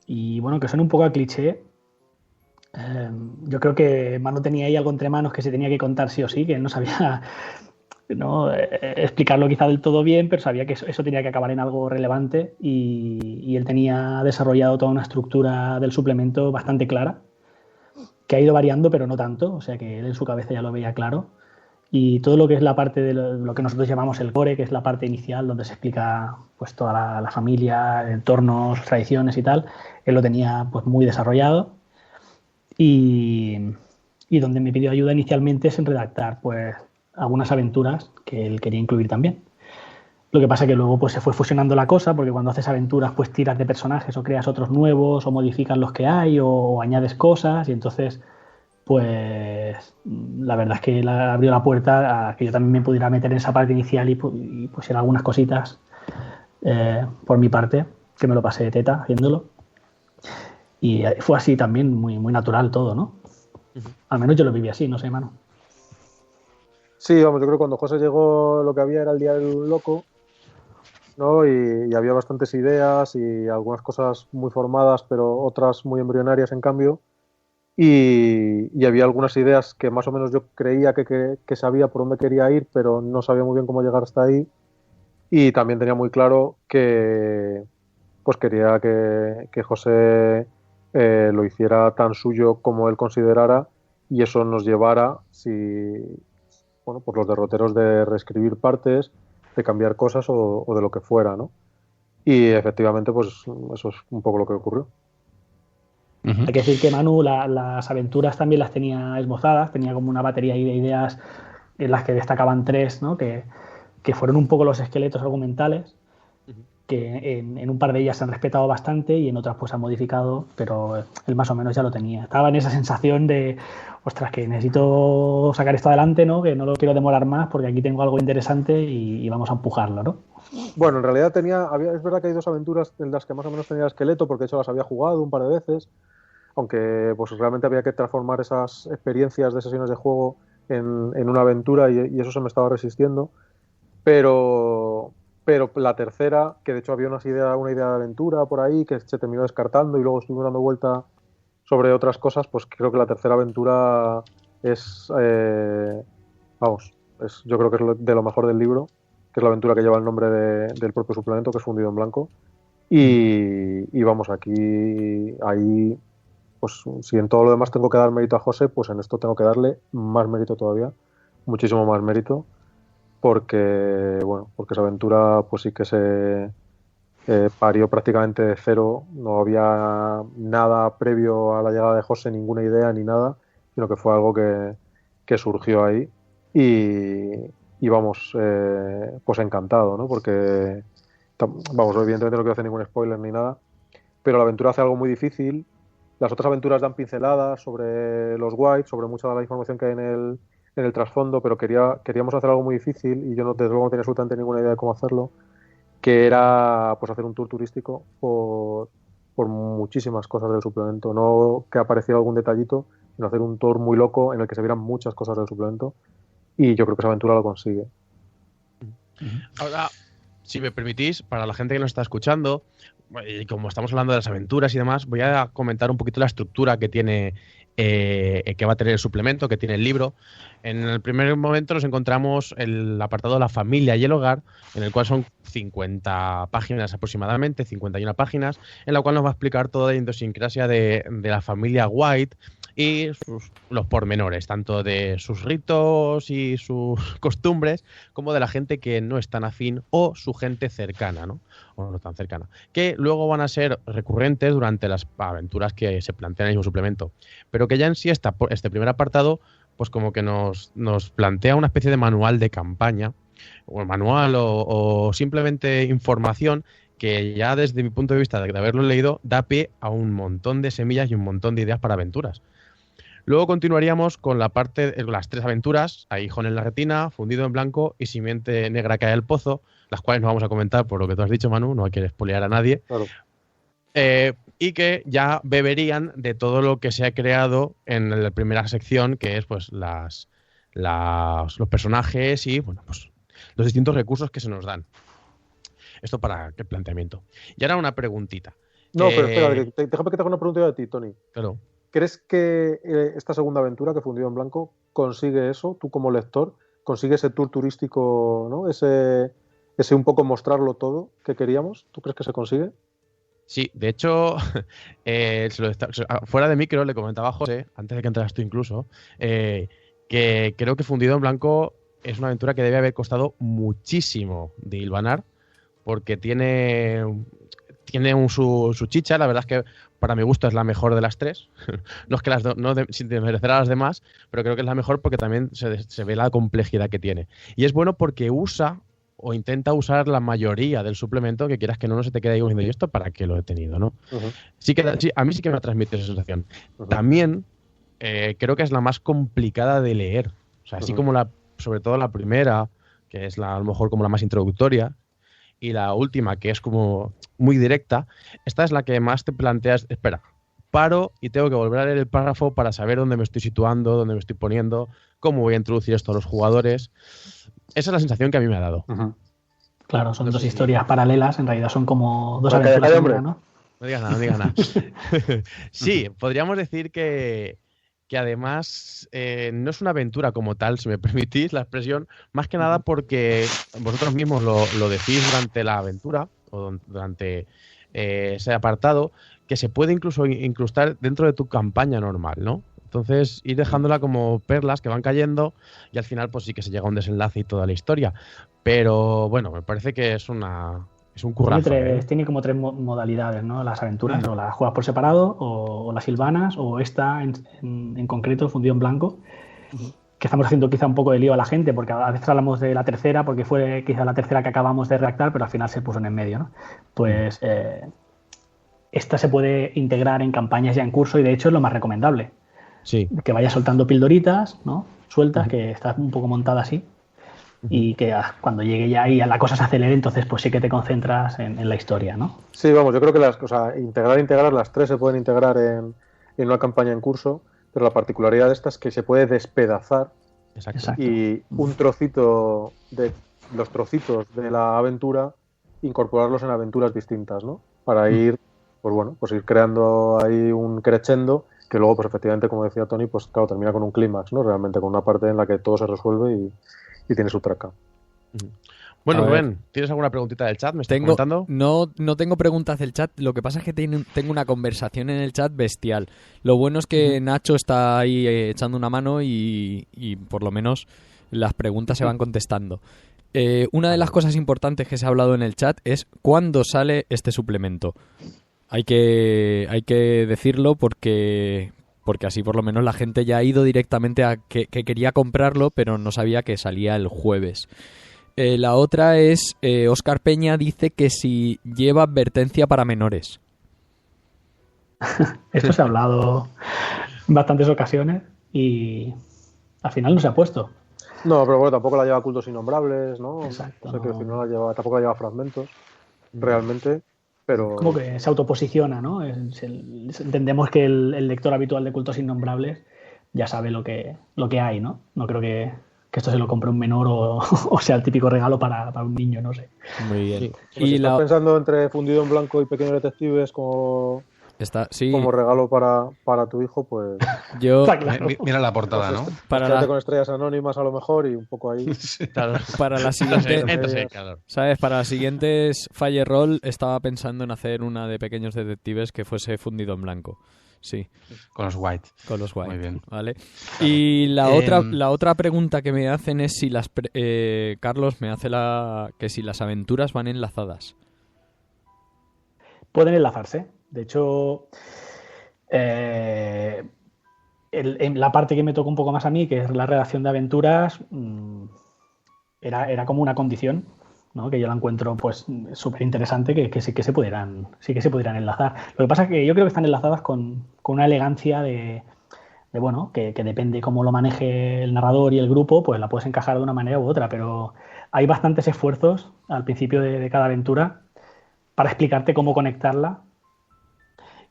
Y bueno, que suena un poco a cliché. Yo creo que Manu tenía ahí algo entre manos que se tenía que contar sí o sí, que él no sabía explicarlo quizá del todo bien, pero sabía que eso tenía que acabar en algo relevante y él tenía desarrollado toda una estructura del suplemento bastante clara, que ha ido variando, pero no tanto, o sea que él en su cabeza ya lo veía claro. Y todo lo que es la parte de lo que nosotros llamamos el core, que es la parte inicial donde se explica pues toda la familia, entornos, tradiciones y tal, él lo tenía pues muy desarrollado y donde me pidió ayuda inicialmente es en redactar pues algunas aventuras que él quería incluir también. Lo que pasa es que luego pues se fue fusionando la cosa, porque cuando haces aventuras pues tiras de personajes o creas otros nuevos o modificas los que hay o añades cosas y entonces pues la verdad es que abrió la puerta a que yo también me pudiera meter en esa parte inicial y pusiera algunas cositas por mi parte, que me lo pasé de teta haciéndolo. Y fue así también, muy, muy natural todo, ¿no? Al menos yo lo viví así, no sé, Manu.
Sí, vamos, yo creo que cuando José llegó lo que había era el Día del Loco, ¿no? Y había bastantes ideas y algunas cosas muy formadas, pero otras muy embrionarias en cambio. Y había algunas ideas que más o menos yo creía que sabía por dónde quería ir, pero no sabía muy bien cómo llegar hasta ahí. Y también tenía muy claro que pues quería que José lo hiciera tan suyo como él considerara y eso nos llevara, por los derroteros de reescribir partes, de cambiar cosas o de lo que fuera, ¿no? Y efectivamente, pues eso es un poco lo que ocurrió.
Hay que decir que Manu las aventuras también las tenía esbozadas, tenía como una batería ahí de ideas en las que destacaban 3, ¿no? Que fueron un poco los esqueletos argumentales, que en un par de ellas se han respetado bastante y en otras pues han modificado, pero él más o menos ya lo tenía. Estaba en esa sensación de, ostras, que necesito sacar esto adelante, ¿no? Que no lo quiero demorar más porque aquí tengo algo interesante y vamos a empujarlo, ¿no?
Bueno, en realidad es verdad que hay 2 aventuras en las que más o menos tenía esqueleto, porque de hecho las había jugado un par de veces, aunque pues realmente había que transformar esas experiencias de sesiones de juego en una aventura y eso se me estaba resistiendo. Pero la tercera, que de hecho había una idea de aventura por ahí que se terminó descartando y luego estuvimos dando vuelta sobre otras cosas, pues creo que la tercera aventura es, yo creo que es de lo mejor del libro, que es la aventura que lleva el nombre del propio suplemento, que es Fundido en Blanco. Y vamos, ahí, pues si en todo lo demás tengo que dar mérito a José, pues en esto tengo que darle más mérito todavía, muchísimo más mérito. Porque esa aventura pues sí que se parió prácticamente de cero, no había nada previo a la llegada de José, ninguna idea ni nada, sino que fue algo que surgió ahí y vamos, pues encantado, ¿no? Porque, vamos, evidentemente no quiero hacer ningún spoiler ni nada, pero la aventura hace algo muy difícil, las otras aventuras dan pinceladas sobre los White, sobre mucha de la información que hay en el trasfondo, pero queríamos hacer algo muy difícil y yo desde luego no tenía absolutamente ninguna idea de cómo hacerlo, que era pues hacer un tour turístico por muchísimas cosas del suplemento, no que apareciera algún detallito, sino hacer un tour muy loco en el que se vieran muchas cosas del suplemento y yo creo que esa aventura lo consigue.
Ahora, si me permitís, para la gente que nos está escuchando, y como estamos hablando de las aventuras y demás, voy a comentar un poquito la estructura que tiene que va a tener el suplemento, que tiene el libro. En el primer momento nos encontramos el apartado de la familia y el hogar, en el cual son 50 páginas aproximadamente, 51 páginas, en la cual nos va a explicar toda la idiosincrasia de la familia White y los pormenores, tanto de sus ritos y sus costumbres, como de la gente que no es tan afín o su gente cercana, ¿no? O no tan cercana, que luego van a ser recurrentes durante las aventuras que se plantean en el mismo suplemento, pero que ya en sí este primer apartado pues como que nos plantea una especie de manual de campaña, o manual o simplemente información que ya desde mi punto de vista de haberlo leído da pie a un montón de semillas y un montón de ideas para aventuras. Luego continuaríamos con la parte de las 3 aventuras, Aguijón en la retina, Fundido en blanco y Simiente negra cae al pozo, las cuales no vamos a comentar por lo que tú has dicho, Manu, no hay que spoilear a nadie. Claro. Y que ya beberían de todo lo que se ha creado en la primera sección, que es pues los personajes y bueno, pues los distintos recursos que se nos dan. Esto para el planteamiento. Y ahora una preguntita.
No, pero espera, déjame que te haga una pregunta de ti, Tony.
Claro.
¿Crees que esta segunda aventura, que Fundido en Blanco, consigue eso? Tú como lector, ¿consigue ese tour turístico, ¿no? Ese un poco mostrarlo todo que queríamos? ¿Tú crees que se consigue?
Sí, de hecho, fuera de micro le comentaba a José, antes de que entraras tú incluso, que creo que Fundido en Blanco es una aventura que debe haber costado muchísimo de hilvanar, porque tiene su chicha. La verdad es que para mi gusto es la mejor de las 3. No es que sin desmerecer a las demás, pero creo que es la mejor porque también se ve la complejidad que tiene. Y es bueno porque usa o intenta usar la mayoría del suplemento, que quieras que no se te quede ahí diciendo, ¿y esto para qué lo he tenido, no? Sí, a mí sí que me transmite esa sensación. También creo que es la más complicada de leer. O sea, así como sobre todo la primera, que es a lo mejor como la más introductoria, y la última, que es como muy directa, esta es la que más te planteas, espera, paro y tengo que volver a leer el párrafo para saber dónde me estoy situando, dónde me estoy poniendo, cómo voy a introducir esto a los jugadores. Esa es la sensación que a mí me ha dado.
Claro, son dos historias paralelas, en realidad son como dos aventuras en una, ¿no?
No digas nada. Sí, podríamos decir que además no es una aventura como tal, si me permitís la expresión, más que nada porque vosotros mismos lo decís durante la aventura o durante ese apartado, que se puede incluso incrustar dentro de tu campaña normal, ¿no? Entonces, ir dejándola como perlas que van cayendo y al final pues sí que se llega a un desenlace y toda la historia. Pero bueno, me parece que es un currazo.
Tiene como tres modalidades, ¿no? Las aventuras, o las juegas por separado, o las silvanas, o esta en concreto, fundido en blanco, que estamos haciendo quizá un poco de lío a la gente, porque a veces hablamos de la tercera, porque fue quizá la tercera que acabamos de redactar, pero al final se puso en el medio, ¿no? Pues esta se puede integrar en campañas ya en curso y de hecho es lo más recomendable.
Sí.
Que vaya soltando pildoritas, ¿no? Sueltas, que está un poco montada así. Y que cuando llegue ya ahí la cosa se acelere, entonces pues sí que te concentras en la historia, ¿no?
Sí, vamos, yo creo que integrar, las tres se pueden integrar en una campaña en curso, pero la particularidad de esta es que se puede despedazar.
Exacto.
Y un trocito de los trocitos de la aventura, incorporarlos en aventuras distintas, ¿no? Para ir, pues ir creando ahí un crescendo que luego, pues efectivamente, como decía Tony, pues claro, termina con un clímax, ¿no? Realmente con una parte en la que todo se resuelve y tiene su traca.
Bueno, Rubén, ¿tienes alguna preguntita del chat? ¿Me estás comentando?
No tengo preguntas del chat. Lo que pasa es que tengo una conversación en el chat bestial. Lo bueno es que Nacho está ahí echando una mano y por lo menos las preguntas se van contestando. Una de las cosas importantes que se ha hablado en el chat es ¿cuándo sale este suplemento? Hay que decirlo porque así por lo menos la gente ya ha ido directamente a que quería comprarlo, pero no sabía que salía el jueves. La otra es, Óscar Peña dice que si lleva advertencia para menores.
Esto se ha hablado en bastantes ocasiones y al final no se ha puesto.
No, pero bueno, tampoco la lleva Cultos Innombrables, ¿no?
Exacto.
O sea, que al final tampoco la lleva Fragmentos, realmente. Pero...
Como que se autoposiciona, ¿no? Entendemos que el lector habitual de Cultos Innombrables ya sabe lo que hay, ¿no? No creo que esto se lo compre un menor o sea el típico regalo para un niño, no sé.
Muy bien.
Sí. Si estás pensando entre Fundido en Blanco y Pequeños Detectives como regalo para tu hijo, pues...
Claro. Mira la portada, ¿no?
Con estrellas anónimas a lo mejor y un poco ahí.
Claro. Para la siguiente... ¿Sabes? Para las siguientes Fire Roll estaba pensando en hacer una de Pequeños Detectives que fuese Fundido en Blanco. Sí.
Con los White.
Muy
bien.
Vale. Y la otra pregunta que me hacen es si Carlos me hace que si las aventuras van enlazadas.
Pueden enlazarse. De hecho, en la parte que me tocó un poco más a mí, que es la redacción de aventuras, era como una condición, ¿no? Que yo la encuentro pues súper interesante, que sí que se pudieran enlazar. Lo que pasa es que yo creo que están enlazadas con una elegancia de bueno, que depende cómo lo maneje el narrador y el grupo, pues la puedes encajar de una manera u otra, pero hay bastantes esfuerzos al principio de cada aventura para explicarte cómo conectarla,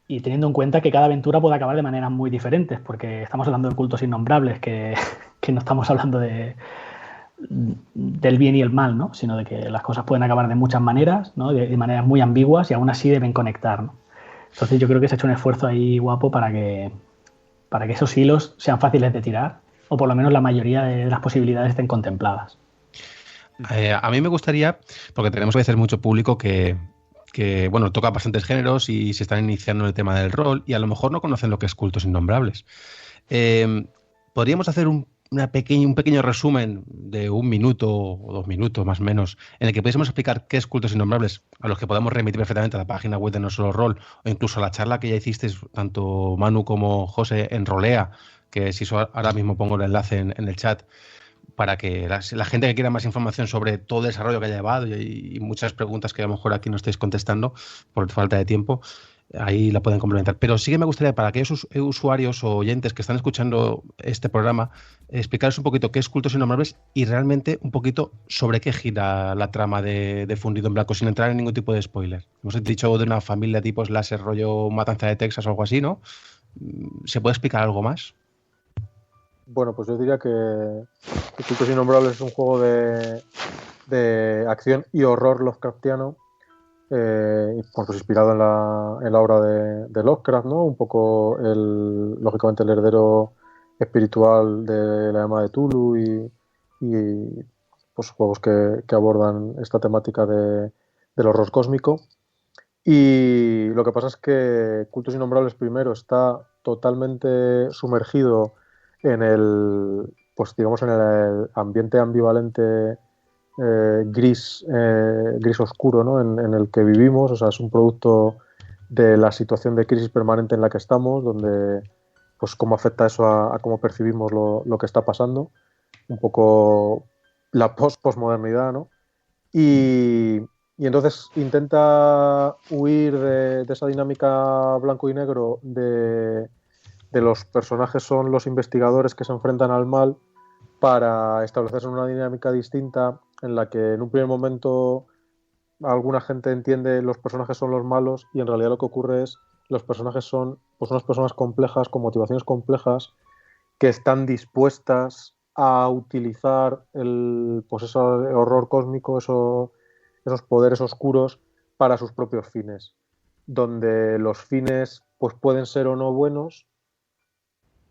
y teniendo en cuenta que cada aventura puede acabar de maneras muy diferentes, porque estamos hablando de cultos innombrables, que no estamos hablando del bien y el mal, ¿no? Sino de que las cosas pueden acabar de muchas maneras, ¿no? De maneras muy ambiguas, y aún así deben conectar, ¿no? Entonces yo creo que se ha hecho un esfuerzo ahí guapo para que esos hilos sean fáciles de tirar, o por lo menos la mayoría de las posibilidades estén contempladas.
A mí me gustaría, porque tenemos a veces mucho público que bueno, toca bastantes géneros y se están iniciando en el tema del rol y a lo mejor no conocen lo que es Cultos Innombrables. ¿Podríamos hacer un pequeño resumen de 1 minuto o 2 minutos más o menos en el que pudiésemos explicar qué es Cultos Innombrables, a los que podamos remitir perfectamente a la página web de No Solo Rol o incluso a la charla que ya hicisteis tanto Manu como José en Rolea, que si eso ahora mismo pongo el enlace en el chat, para que la gente que quiera más información sobre todo el desarrollo que haya llevado y muchas preguntas que a lo mejor aquí no estáis contestando por falta de tiempo, ahí la pueden complementar. Pero sí que me gustaría, para aquellos usuarios o oyentes que están escuchando este programa, explicaros un poquito qué es Cultos Innombrables y realmente un poquito sobre qué gira la trama de Fundido en Blanco, sin entrar en ningún tipo de spoiler. Hemos dicho de una familia tipo slasher rollo Matanza de Texas o algo así, ¿no? ¿Se puede explicar algo más?
Bueno, pues yo diría que Cultos Innombrables es un juego de acción y horror Lovecraftiano, pues inspirado en la obra de Lovecraft, ¿no? Un poco, lógicamente, el heredero espiritual de la llama de Tulu y pues juegos que abordan esta temática del horror cósmico. Y lo que pasa es que Cultos Innombrables primero está totalmente sumergido pues digamos en el ambiente ambivalente gris oscuro, ¿no? en el que vivimos. O sea, es un producto de la situación de crisis permanente en la que estamos, donde pues cómo afecta eso a cómo percibimos lo que está pasando, un poco la postmodernidad, ¿no? Y entonces intenta huir de esa dinámica blanco y negro de los personajes son los investigadores que se enfrentan al mal, para establecerse en una dinámica distinta en la que en un primer momento alguna gente entiende los personajes son los malos y en realidad lo que ocurre es los personajes son pues unas personas complejas con motivaciones complejas que están dispuestas a utilizar pues ese horror cósmico, esos poderes oscuros para sus propios fines, donde los fines pues pueden ser o no buenos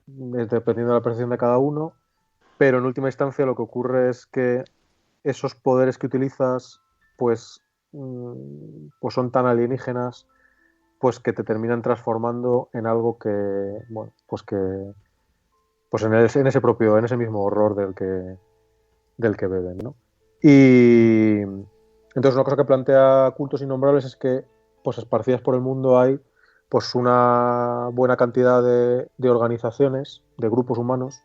dependiendo de la percepción de cada uno, pero en última instancia lo que ocurre es que esos poderes que utilizas pues son tan alienígenas pues que te terminan transformando en algo que, bueno, pues en ese mismo horror del que beben, ¿no? Y entonces una cosa que plantea Cultos Innombrables es que pues esparcidas por el mundo hay pues una buena cantidad de organizaciones, de grupos humanos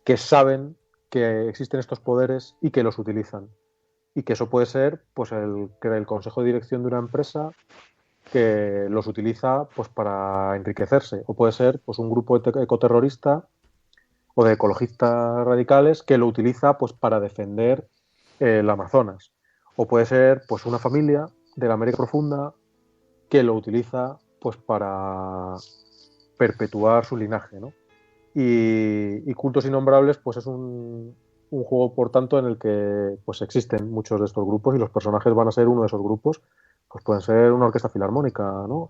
que saben que existen estos poderes y que los utilizan. Y que eso puede ser pues el consejo de dirección de una empresa que los utiliza pues para enriquecerse, o puede ser pues un grupo ecoterrorista o de ecologistas radicales que lo utiliza pues para defender el Amazonas, o puede ser pues una familia de la América Profunda que lo utiliza pues para perpetuar su linaje, ¿no? Y Cultos Innombrables pues es un juego, por tanto, en el que pues existen muchos de estos grupos y los personajes van a ser uno de esos grupos. Pues pueden ser una orquesta filarmónica, ¿no?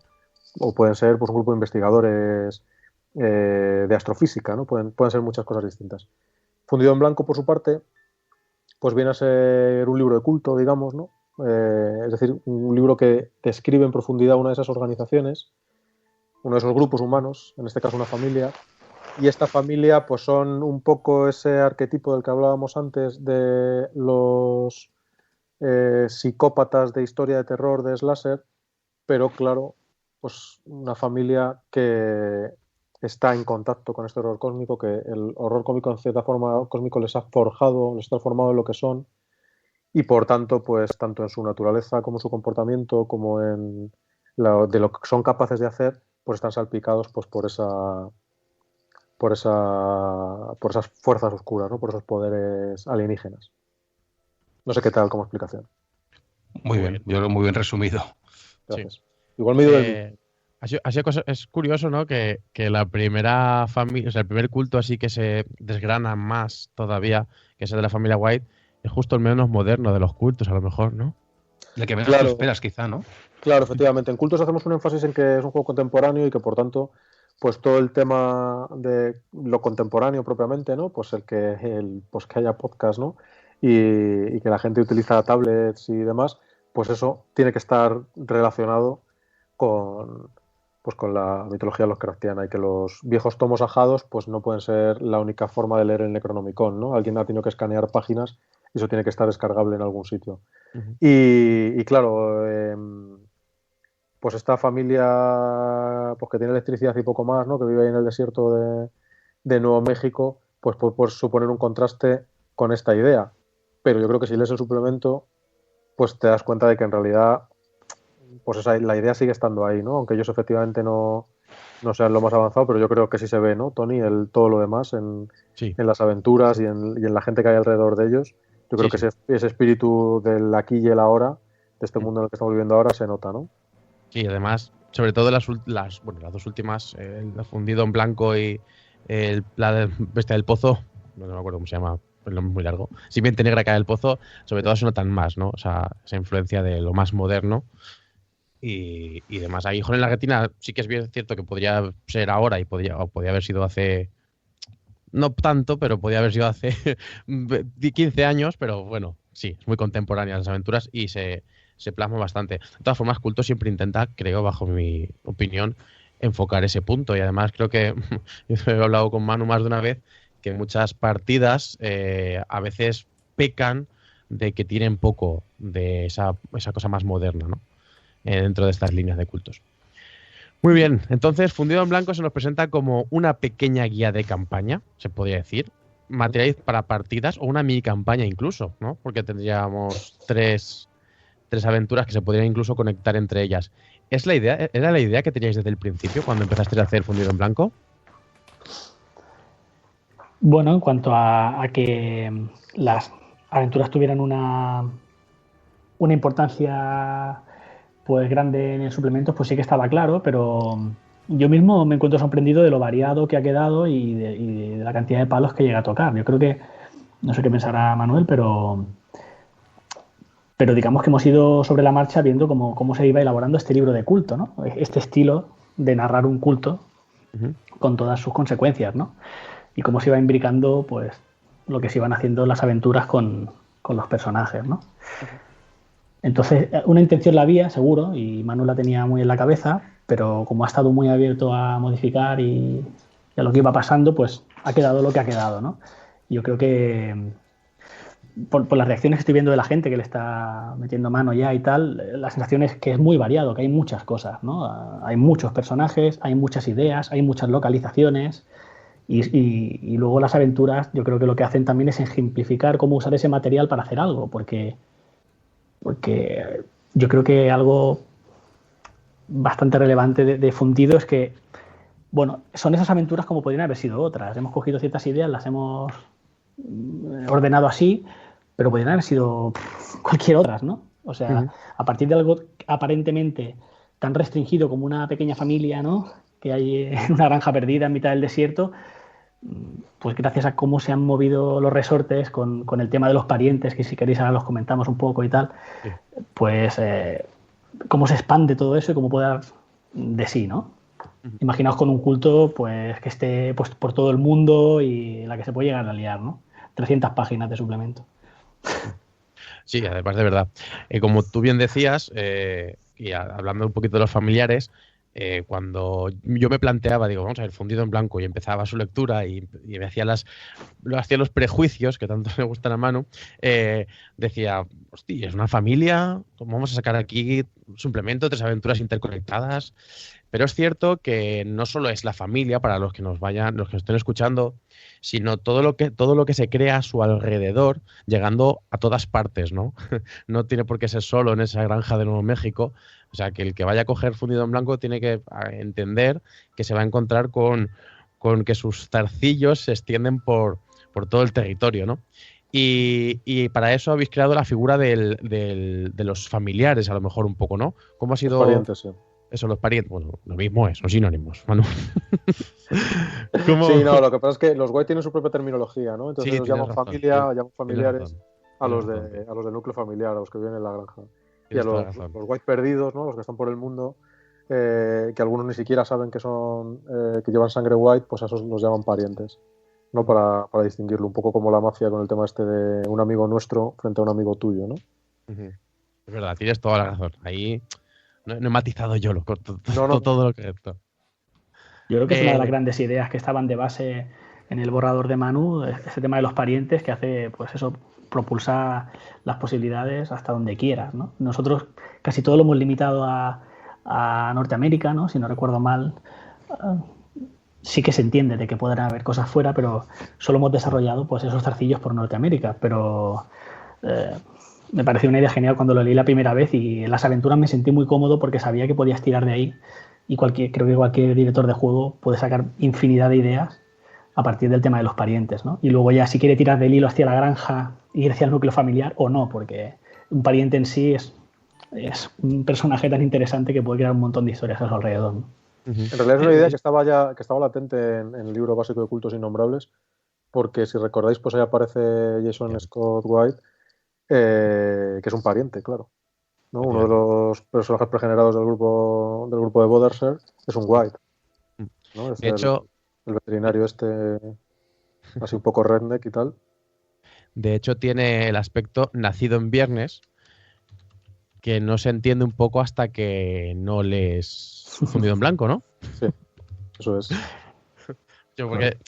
O pueden ser pues un grupo de investigadores de astrofísica, ¿no? Pueden ser muchas cosas distintas. Fundido en Blanco, por su parte, pues viene a ser un libro de culto, digamos, ¿no? Es decir, un libro que describe en profundidad una de esas organizaciones, uno de esos grupos humanos, en este caso una familia. Y esta familia pues son un poco ese arquetipo del que hablábamos antes de los psicópatas de historia de terror de slasher, pero claro, pues una familia que está en contacto con este horror cósmico, que el horror cósmico en cierta forma cósmico les ha forjado, les ha transformado en lo que son, y por tanto, pues tanto en su naturaleza como en su comportamiento, como de lo que son capaces de hacer, pues están salpicados pues por esas fuerzas oscuras, ¿no? Por esos poderes alienígenas. No sé qué tal como explicación.
Muy bien, yo lo muy bien resumido.
Gracias. Sí. Igual me digo
es curioso, ¿no? Que la primera familia, o sea, el primer culto así que se desgrana más todavía, que es el de la familia White, es justo el menos moderno de los cultos, a lo mejor, ¿no?
El que menos te esperas, quizá, ¿no?
Claro, efectivamente. En cultos hacemos un énfasis en que es un juego contemporáneo y que, por tanto, pues todo el tema de lo contemporáneo propiamente, ¿no? Pues que haya podcast, ¿no? Y que la gente utiliza tablets y demás, pues eso tiene que estar relacionado con la mitología lovecraftiana, y que los viejos tomos ajados pues no pueden ser la única forma de leer el Necronomicon, ¿no? Alguien ha tenido que escanear páginas y eso tiene que estar descargable en algún sitio. Uh-huh. Y claro, pues esta familia pues que tiene electricidad y poco más, ¿no? Que vive ahí en el desierto de Nuevo México, pues puede suponer un contraste con esta idea. Pero yo creo que si lees el suplemento, pues te das cuenta de que en realidad pues la idea sigue estando ahí, ¿no? Aunque ellos efectivamente no sean lo más avanzado, pero yo creo que sí se ve, ¿no, Tony? Todo lo demás en las aventuras y en la gente que hay alrededor de ellos. Yo creo que ese espíritu del aquí y el ahora, de este mundo en el que estamos viviendo ahora, se nota, ¿no?
Sí, además, sobre todo las dos últimas, el fundido en blanco y la bestia del pozo, no me acuerdo cómo se llama, el nombre es muy largo. Simiente negra cae del pozo, sobre todo se notan más, ¿no? O sea, esa influencia de lo más moderno y demás. Aguijón en la retina sí que es bien cierto que podría ser ahora y podría haber sido hace... No tanto, pero podía haber sido hace 15 años, pero bueno, sí, es muy contemporánea las aventuras y se plasma bastante. De todas formas, Culto siempre intenta, creo, bajo mi opinión, enfocar ese punto. Y además creo que he hablado con Manu más de una vez que muchas partidas a veces pecan de que tienen poco de esa cosa más moderna, ¿no? Dentro de estas líneas de cultos. Muy bien, entonces Fundido en Blanco se nos presenta como una pequeña guía de campaña, se podría decir, material para partidas o una mini campaña incluso, ¿no? Porque tendríamos tres aventuras que se podrían incluso conectar entre ellas. ¿Era la idea que teníais desde el principio cuando empezasteis a hacer Fundido en Blanco?
Bueno, en cuanto a que las aventuras tuvieran una importancia pues grande en el suplemento, pues sí que estaba claro, pero yo mismo me encuentro sorprendido de lo variado que ha quedado y de la cantidad de palos que llega a tocar. Yo creo que, no sé qué pensará Manuel, pero digamos que hemos ido sobre la marcha viendo cómo se iba elaborando este libro de culto, ¿no? Este estilo de narrar un culto con todas sus consecuencias, ¿no? Y cómo se iba imbricando, pues, lo que se iban haciendo las aventuras con los personajes, ¿no? Entonces, una intención la había, seguro, y Manu la tenía muy en la cabeza, pero como ha estado muy abierto a modificar y a lo que iba pasando, pues ha quedado lo que ha quedado, ¿no? Yo creo que por las reacciones que estoy viendo de la gente que le está metiendo mano ya y tal, la sensación es que es muy variado, que hay muchas cosas, ¿no? Hay muchos personajes, hay muchas ideas, hay muchas localizaciones y luego las aventuras yo creo que lo que hacen también es ejemplificar cómo usar ese material para hacer algo, porque yo creo que algo bastante relevante de Fundido es que, bueno, son esas aventuras como podrían haber sido otras. Hemos cogido ciertas ideas, las hemos ordenado así, pero podrían haber sido cualquier otras, ¿no? O sea, a partir de algo aparentemente tan restringido como una pequeña familia, ¿no?, que hay en una granja perdida en mitad del desierto, pues gracias a cómo se han movido los resortes con el tema de los parientes, que si queréis ahora los comentamos un poco y tal, pues cómo se expande todo eso y cómo puede dar de sí, ¿no? Imaginaos con un culto pues que esté pues, por todo el mundo y la que se puede llegar a liar, ¿no? 300 páginas de suplemento.
Sí, además de verdad. Como tú bien decías, y hablando un poquito de los familiares, cuando yo me planteaba, digo, vamos a ver, Fundido en Blanco, y empezaba su lectura y me hacía los prejuicios que tanto me gustan a Manu, decía, hostia, es una familia, ¿cómo vamos a sacar aquí un suplemento, 3 aventuras interconectadas? Pero es cierto que no solo es la familia para los que nos estén escuchando, sino todo lo que se crea a su alrededor, llegando a todas partes, ¿no? No tiene por qué ser solo en esa granja de Nuevo México. O sea, que el que vaya a coger Fundido en Blanco tiene que entender que se va a encontrar con que sus zarcillos se extienden por todo el territorio, ¿no? Y para eso habéis creado la figura de los familiares, a lo mejor un poco, ¿no? ¿Cómo ha sido...?
Los parientes, sí.
Eso, los parientes. Bueno, lo mismo es, son sinónimos, Manu.
Sí, no, lo que pasa es que los White tienen su propia terminología, ¿no? Entonces nos llaman familia, llaman familiares a los del núcleo familiar, a los que viven en la granja. Y a los White perdidos, ¿no? Los que están por el mundo, que algunos ni siquiera saben que son que llevan sangre White, pues a esos los llaman parientes, ¿no? Para distinguirlo, un poco como la mafia con el tema este de un amigo nuestro frente a un amigo tuyo, ¿no?
Es verdad, tienes toda la razón. Ahí no he matizado yo todo lo que esto.
Yo creo que es una de las grandes ideas que estaban de base en el borrador de Manu, ese tema de los parientes que hace, pues eso, propulsar las posibilidades hasta donde quieras, ¿no? Nosotros casi todo lo hemos limitado a Norteamérica, ¿no? Si no recuerdo mal, sí que se entiende de que puedan haber cosas fuera, pero solo hemos desarrollado pues esos zarcillos por Norteamérica. Pero me pareció una idea genial cuando lo leí la primera vez, y en las aventuras me sentí muy cómodo porque sabía que podías tirar de ahí, y creo que cualquier director de juego puede sacar infinidad de ideas a partir del tema de los parientes, ¿no? Y luego ya si quiere tirar del hilo hacia la granja y ir hacia el núcleo familiar o no, porque un pariente en sí es un personaje tan interesante que puede crear un montón de historias a su alrededor, ¿no?
En realidad es una idea que estaba latente en el libro básico de Cultos Innombrables, porque si recordáis, pues ahí aparece Jason Scott White, que es un pariente, claro, ¿no? Uno de los personajes pregenerados del grupo de Boderser es un White, ¿no? Es
de hecho,
el veterinario así un poco redneck y tal.
De hecho, tiene el aspecto nacido en viernes, que no se entiende un poco hasta que no lees Fundido en Blanco, ¿no?
Sí, eso es.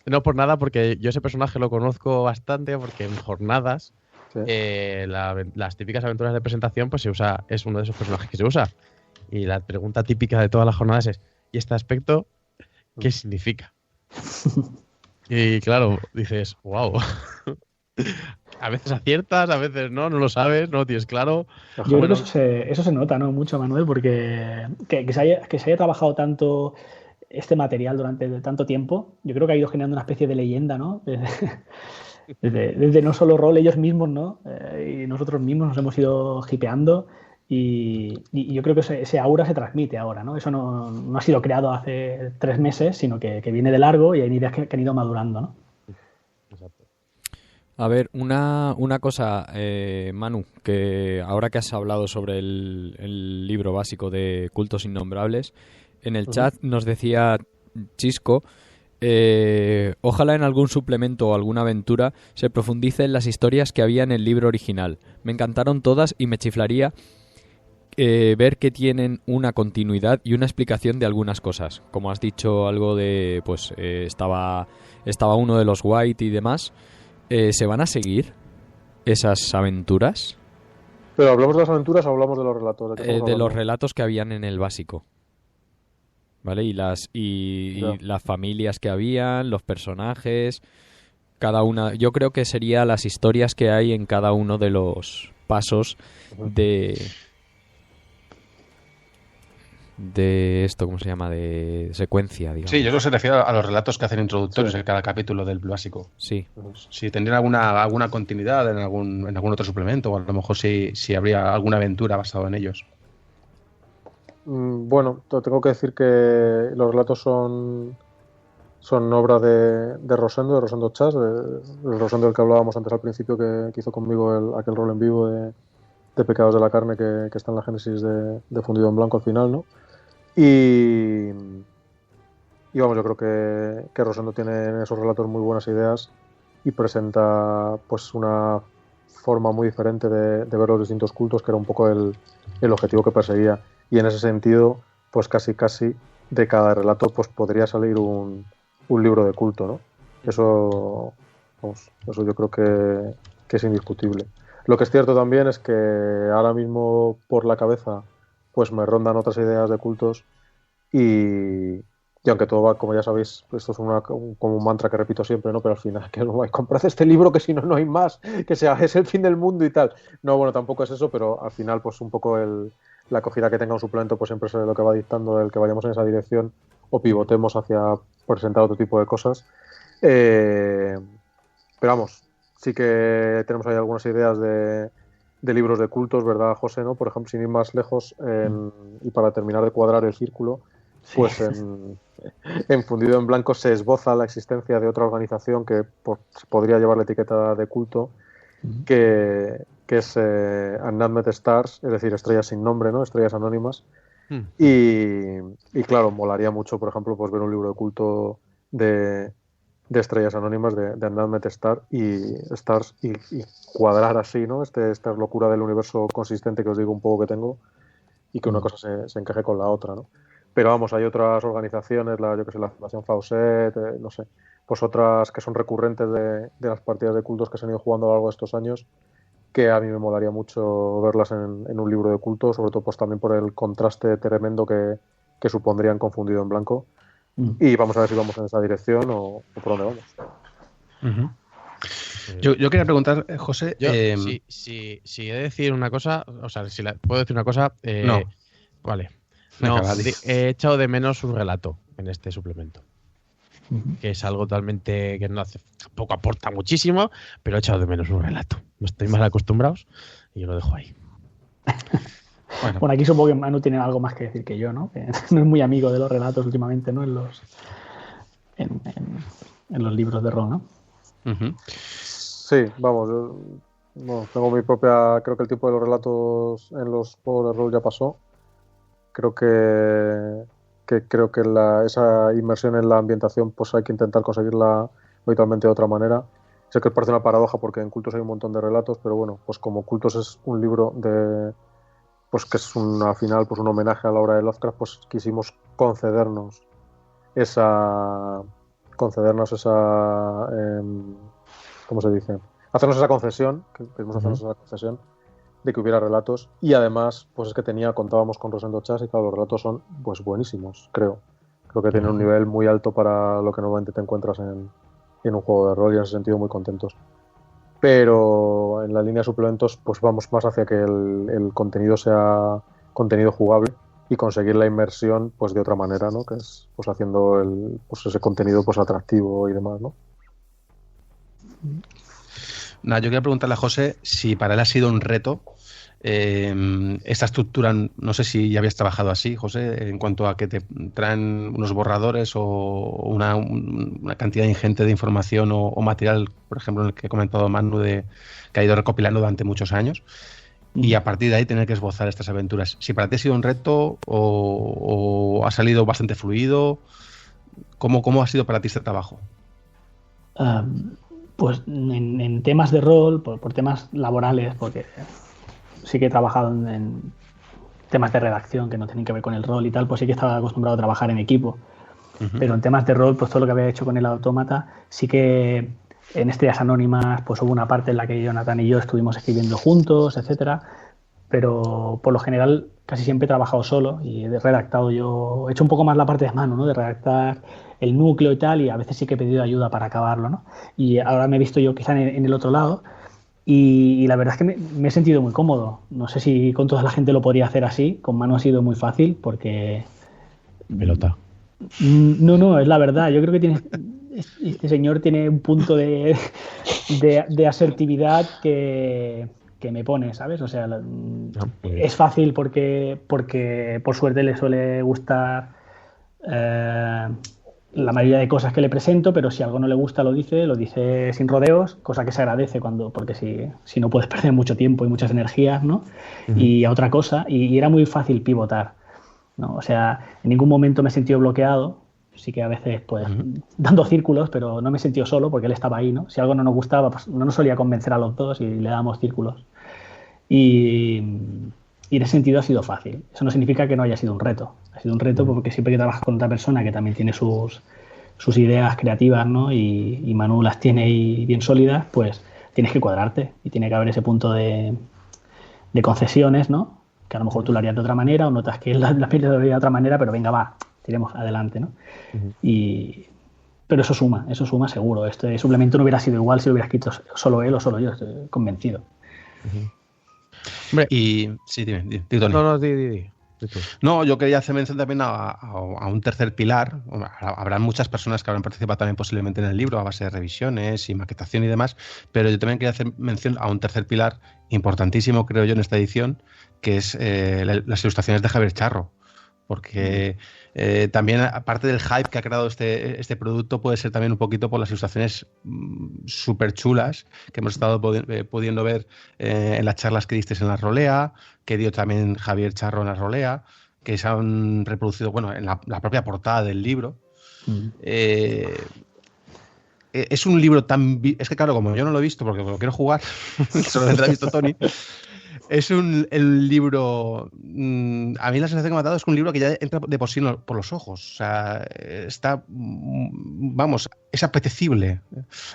No por nada, porque yo ese personaje lo conozco bastante, porque en jornadas, sí, las típicas aventuras de presentación, pues se usa, es uno de esos personajes que se usa. Y la pregunta típica de todas las jornadas es: ¿y este aspecto qué significa? Y claro, dices, wow. A veces aciertas, a veces no lo sabes, no lo tienes claro.
Yo creo que eso se nota, ¿no? Mucho, Manuel, porque que se haya trabajado tanto este material durante tanto tiempo, yo creo que ha ido generando una especie de leyenda, ¿no? Desde no solo rol, ellos mismos, ¿no? Y nosotros mismos nos hemos ido hipeando, y yo creo que ese aura se transmite ahora, ¿no? Eso no ha sido creado hace 3 meses, sino que viene de largo, y hay ideas que han ido madurando, ¿no?
Exacto.
A ver, una cosa, Manu, que ahora que has hablado sobre el libro básico de Cultos Innombrables, en el chat nos decía Chisco, ojalá en algún suplemento o alguna aventura se profundice en las historias que había en el libro original. Me encantaron todas y me chiflaría ver que tienen una continuidad y una explicación de algunas cosas. Como has dicho, algo de, pues, estaba uno de los White y demás. ¿Se van a seguir esas aventuras?
¿Pero hablamos de las aventuras o hablamos de los relatos?
De los relatos que habían en el básico. ¿Vale? Y las familias que habían, los personajes, cada una. Yo creo que serían las historias que hay en cada uno de los pasos de esto, ¿cómo se llama? De secuencia, digamos.
Sí, yo creo que se refiere a los relatos que hacen introductorios en cada capítulo del básico.
Sí.
Si tendrían alguna continuidad en algún otro suplemento, o a lo mejor si habría alguna aventura basada en ellos.
Bueno, tengo que decir que los relatos son obra de Rosendo Chas, el Rosendo del que hablábamos antes al principio, que hizo conmigo aquel rol en vivo de Pecados de la Carne, que está en la génesis de Fundido en Blanco al final, ¿no? Y vamos, yo creo que Rosendo tiene en esos relatos muy buenas ideas y presenta pues una forma muy diferente de ver los distintos cultos, que era un poco el objetivo que perseguía. Y en ese sentido, pues casi de cada relato pues podría salir un libro de culto, ¿no? Eso yo creo que es indiscutible. Lo que es cierto también es que ahora mismo por la cabeza pues me rondan otras ideas de cultos, y aunque todo va, como ya sabéis, esto es como un mantra que repito siempre, ¿no? Pero al final, que no hay, comprad este libro que si no hay más, es el fin del mundo y tal. No, bueno, tampoco es eso, pero al final pues un poco la acogida que tenga un suplemento pues siempre es lo que va dictando el que vayamos en esa dirección o pivotemos hacia presentar otro tipo de cosas. Pero vamos, sí que tenemos ahí algunas ideas de libros de cultos, ¿verdad, José? ¿No? Por ejemplo, sin ir más lejos, y para terminar de cuadrar el círculo, pues en Fundido en Blanco se esboza la existencia de otra organización que podría llevar la etiqueta de culto, que es Unnamed Stars, es decir, estrellas sin nombre, ¿no? Estrellas anónimas. Y claro, molaría mucho, por ejemplo, pues ver un libro de culto de estrellas anónimas, de Unnamed Stars y cuadrar así, ¿no? Esta locura del universo consistente que os digo un poco que tengo, y que una cosa se encaje con la otra, ¿no? Pero vamos, hay otras organizaciones, la Fundación Fawcett, no sé, pues otras que son recurrentes de las partidas de cultos que se han ido jugando a lo largo de estos años, que a mí me molaría mucho verlas en un libro de culto, sobre todo pues también por el contraste tremendo que supondrían con Fundido en Blanco. Y vamos a ver si vamos en esa dirección o por dónde vamos.
Yo quería preguntar, José...
Si he de decir una cosa, o sea, si puedo decir una cosa...
no.
Vale. No, he echado de menos un relato en este suplemento. Que es algo totalmente que no hace, tampoco aporta muchísimo, pero he echado de menos un relato. No estoy mal acostumbrados y lo dejo ahí.
Bueno, aquí supongo que Manu tiene algo más que decir que yo, ¿no? Que no es muy amigo de los relatos últimamente, ¿no? En los libros de rol, ¿no?
Sí, vamos, yo tengo mi propia... Creo que el tiempo de los relatos en los juegos de rol ya pasó. Creo que esa inmersión en la ambientación pues hay que intentar conseguirla habitualmente de otra manera. Sé que parece una paradoja porque en Cultos hay un montón de relatos, pero bueno, pues como Cultos es un libro pues que es al final pues un homenaje a la obra de Lovecraft, pues quisimos concedernos esa ¿cómo se dice? Hacernos esa concesión, de que hubiera relatos, y además pues es que contábamos con Rosendo Chas y claro, los relatos son pues buenísimos, creo que tienen un nivel muy alto para lo que normalmente te encuentras en un juego de rol, y en ese sentido muy contentos. Pero en la línea de suplementos pues vamos más hacia que el contenido sea contenido jugable y conseguir la inmersión pues de otra manera, ¿no? Que es pues haciendo ese contenido pues atractivo y demás, ¿no?
Yo quería preguntarle a José si para él ha sido un reto esta estructura. No sé si ya habías trabajado así, José, en cuanto a que te traen unos borradores o una cantidad ingente de información o material, por ejemplo, en el que he comentado Manu, que ha ido recopilando durante muchos años, y a partir de ahí tener que esbozar estas aventuras. Si para ti ha sido un reto o ha salido bastante fluido, ¿cómo ha sido para ti este trabajo?
Pues en temas de rol, por temas laborales, porque sí que he trabajado en temas de redacción que no tienen que ver con el rol y tal, pues sí que estaba acostumbrado a trabajar en equipo. Pero en temas de rol, pues todo lo que había hecho con el Autómata, sí que en Estrellas Anónimas pues hubo una parte en la que Jonathan y yo estuvimos escribiendo juntos, etcétera, pero por lo general casi siempre he trabajado solo y he redactado yo, he hecho un poco más la parte de mano, ¿no? De redactar el núcleo y tal, y a veces sí que he pedido ayuda para acabarlo, ¿no? Y ahora me he visto yo quizá en el otro lado y la verdad es que me he sentido muy cómodo. No sé si con toda la gente lo podría hacer así, con mano ha sido muy fácil porque...
Pelota.
No, es la verdad. Yo creo que este señor tiene un punto de asertividad que me pone, ¿sabes? O sea, es fácil porque por suerte le suele gustar la mayoría de cosas que le presento, pero si algo no le gusta lo dice sin rodeos, cosa que se agradece porque si no puedes perder mucho tiempo y muchas energías, ¿no? Y a otra cosa, y era muy fácil pivotar, ¿no? O sea, en ningún momento me he sentido bloqueado. Sí que a veces, pues, dando círculos, pero no me he sentido solo porque él estaba ahí, ¿no? Si algo no nos gustaba, pues no nos solía convencer a los dos y le dábamos círculos. Y en ese sentido ha sido fácil. Eso no significa que no haya sido un reto. Ha sido un reto porque siempre que trabajas con otra persona que también tiene sus ideas creativas, ¿no? Y Manu las tiene ahí bien sólidas, pues tienes que cuadrarte y tiene que haber ese punto de concesiones, ¿no? Que a lo mejor tú lo harías de otra manera o notas que él la haría de otra manera, pero venga, va, tiremos adelante, ¿no? Pero eso suma seguro. Este suplemento no hubiera sido igual si lo hubiera escrito solo él o solo yo, estoy convencido.
Hombre, y sí, dime, Tony.
No, di.
No, yo quería hacer mención también a un tercer pilar. Habrán muchas personas que habrán participado también posiblemente en el libro a base de revisiones y maquetación y demás, pero yo también quería hacer mención a un tercer pilar importantísimo, creo yo, en esta edición, que es las ilustraciones de Javier Charro. Porque también, aparte del hype que ha creado este producto, puede ser también un poquito por las ilustraciones súper chulas que hemos estado pudiendo ver en las charlas que disteis en la Rolea, que dio también Javier Charro en la Rolea, que se han reproducido, bueno, en la propia portada del libro. Es un libro tan... Es que claro, como yo no lo he visto porque lo quiero jugar, solo lo ha visto Tony... Es el libro... a mí la sensación que me ha dado es que un libro que ya entra de por sí por los ojos. O sea, está... Vamos, es apetecible.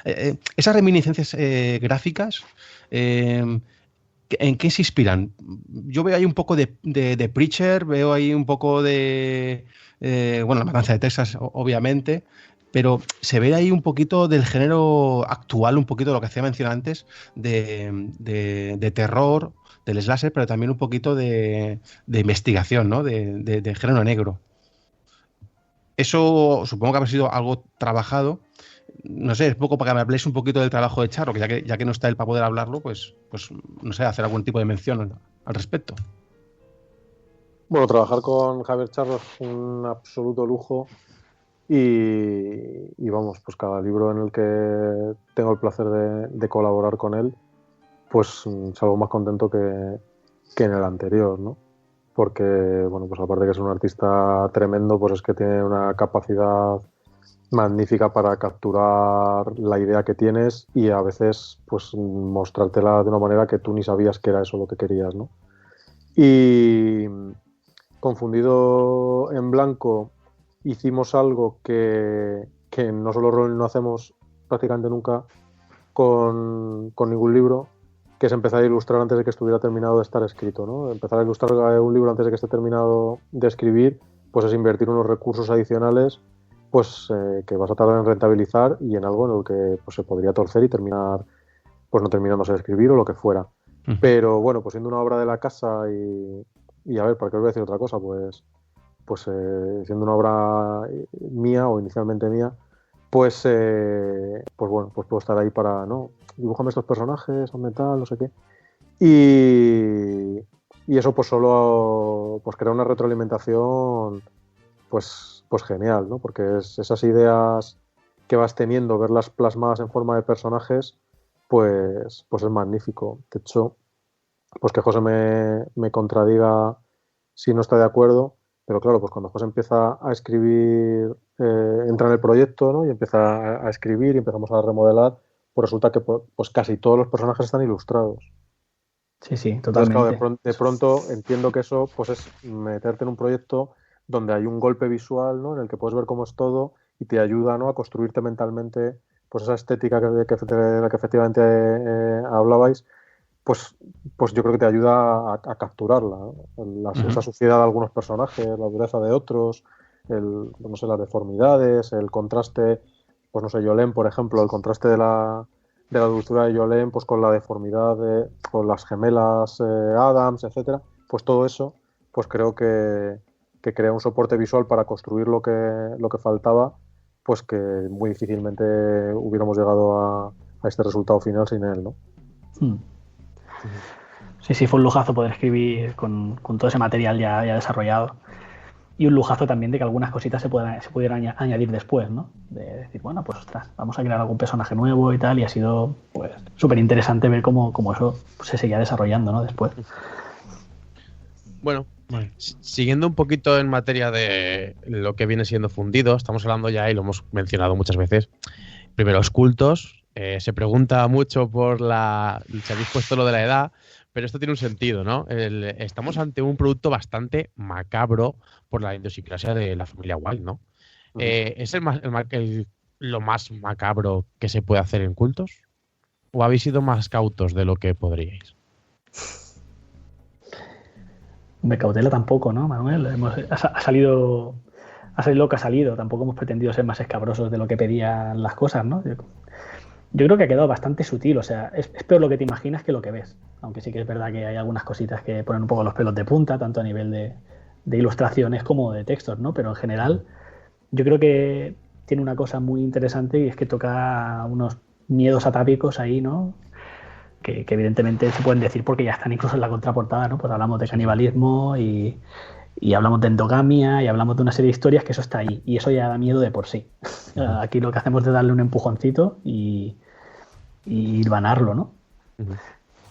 Esas reminiscencias gráficas ¿En qué se inspiran? Yo veo ahí un poco de Preacher, veo ahí un poco de... La Matanza de Texas, obviamente, pero se ve ahí un poquito del género actual, un poquito de lo que hacía mención antes, de terror, del slasher, pero también un poquito de investigación, ¿no? De género negro. Eso supongo que habrá sido algo trabajado. No sé, es poco para que me habléis un poquito del trabajo de Charro, que ya que no está él para poder hablarlo, pues no sé, hacer algún tipo de mención al respecto.
Bueno, trabajar con Javier Charro es un absoluto lujo y vamos, pues cada libro en el que tengo el placer de colaborar con él, pues salgo más contento que en el anterior, ¿no? Porque, bueno, pues aparte que es un artista tremendo, pues es que tiene una capacidad magnífica para capturar la idea que tienes y a veces pues mostrártela de una manera que tú ni sabías que era eso lo que querías, ¿no? Y Confundido en Blanco hicimos algo que no solo Roll no hacemos prácticamente nunca con ningún libro, que es empezar a ilustrar antes de que estuviera terminado de estar escrito, ¿no? Empezar a ilustrar un libro antes de que esté terminado de escribir, pues es invertir unos recursos adicionales pues que vas a tardar en rentabilizar y en algo en lo que pues, se podría torcer y terminar, pues no terminándose de escribir o lo que fuera. Pero bueno, pues siendo una obra de la casa y a ver, ¿para qué os voy a decir otra cosa? Pues siendo una obra mía o inicialmente mía, pues bueno, pues puedo estar ahí para, ¿no? Dibújame estos personajes, hazme tal, no sé qué. Y eso pues solo pues crea una retroalimentación pues genial, ¿no? Porque es esas ideas que vas teniendo, verlas plasmadas en forma de personajes, pues es magnífico. De hecho, pues que José me contradiga si no está de acuerdo, pero claro, pues cuando José empieza a escribir, entra en el proyecto, ¿no? Y empieza a escribir y empezamos a remodelar, pues resulta que pues casi todos los personajes están ilustrados.
Sí, totalmente.
Entonces, claro, de pronto entiendo que eso pues es meterte en un proyecto donde hay un golpe visual, ¿no? En el que puedes ver cómo es todo y te ayuda, ¿no? A construirte mentalmente pues esa estética de la que efectivamente hablabais, pues yo creo que te ayuda a capturarla, ¿no? Esa suciedad de algunos personajes, la dureza de otros, no sé, las deformidades, el contraste, pues no sé, Yolén, por ejemplo, el contraste de la dulzura de Yolén pues con la deformidad con las gemelas Adams, etcétera, pues todo eso pues creo que crea un soporte visual para construir lo que faltaba, pues que muy difícilmente hubiéramos llegado a este resultado final sin él, ¿no?
Sí, fue un lujazo poder escribir con todo ese material ya desarrollado. Y un lujazo también de que algunas cositas se pudieran añadir después, ¿no? De decir, bueno, pues ostras, vamos a crear algún personaje nuevo y tal, y ha sido pues súper interesante ver cómo eso se seguía desarrollando, ¿no? Después.
Bueno, siguiendo un poquito en materia de lo que viene siendo Fundido, estamos hablando ya y lo hemos mencionado muchas veces. Primero, los cultos. Se pregunta mucho por si habéis puesto lo de la edad, pero esto tiene un sentido, ¿no? Estamos ante un producto bastante macabro por la idiosincrasia de la familia White, ¿no? ¿Es lo más macabro que se puede hacer en cultos? ¿O habéis sido más cautos de lo que podríais?
De cautela tampoco, ¿no, Manuel? Ha salido lo que ha salido. Tampoco hemos pretendido ser más escabrosos de lo que pedían las cosas, ¿no? Yo creo que ha quedado bastante sutil. O sea, es peor lo que te imaginas que lo que ves. Aunque sí que es verdad que hay algunas cositas que ponen un poco los pelos de punta, tanto a nivel de ilustraciones como de textos, ¿no? Pero en general, yo creo que tiene una cosa muy interesante y es que toca unos miedos atápicos ahí, ¿no? Que evidentemente se pueden decir porque ya están incluso en la contraportada, ¿no? Pues hablamos de canibalismo y hablamos de endogamia y hablamos de una serie de historias que eso está ahí y eso ya da miedo de por sí. Aquí lo que hacemos es darle un empujoncito y hilvanarlo, ¿no?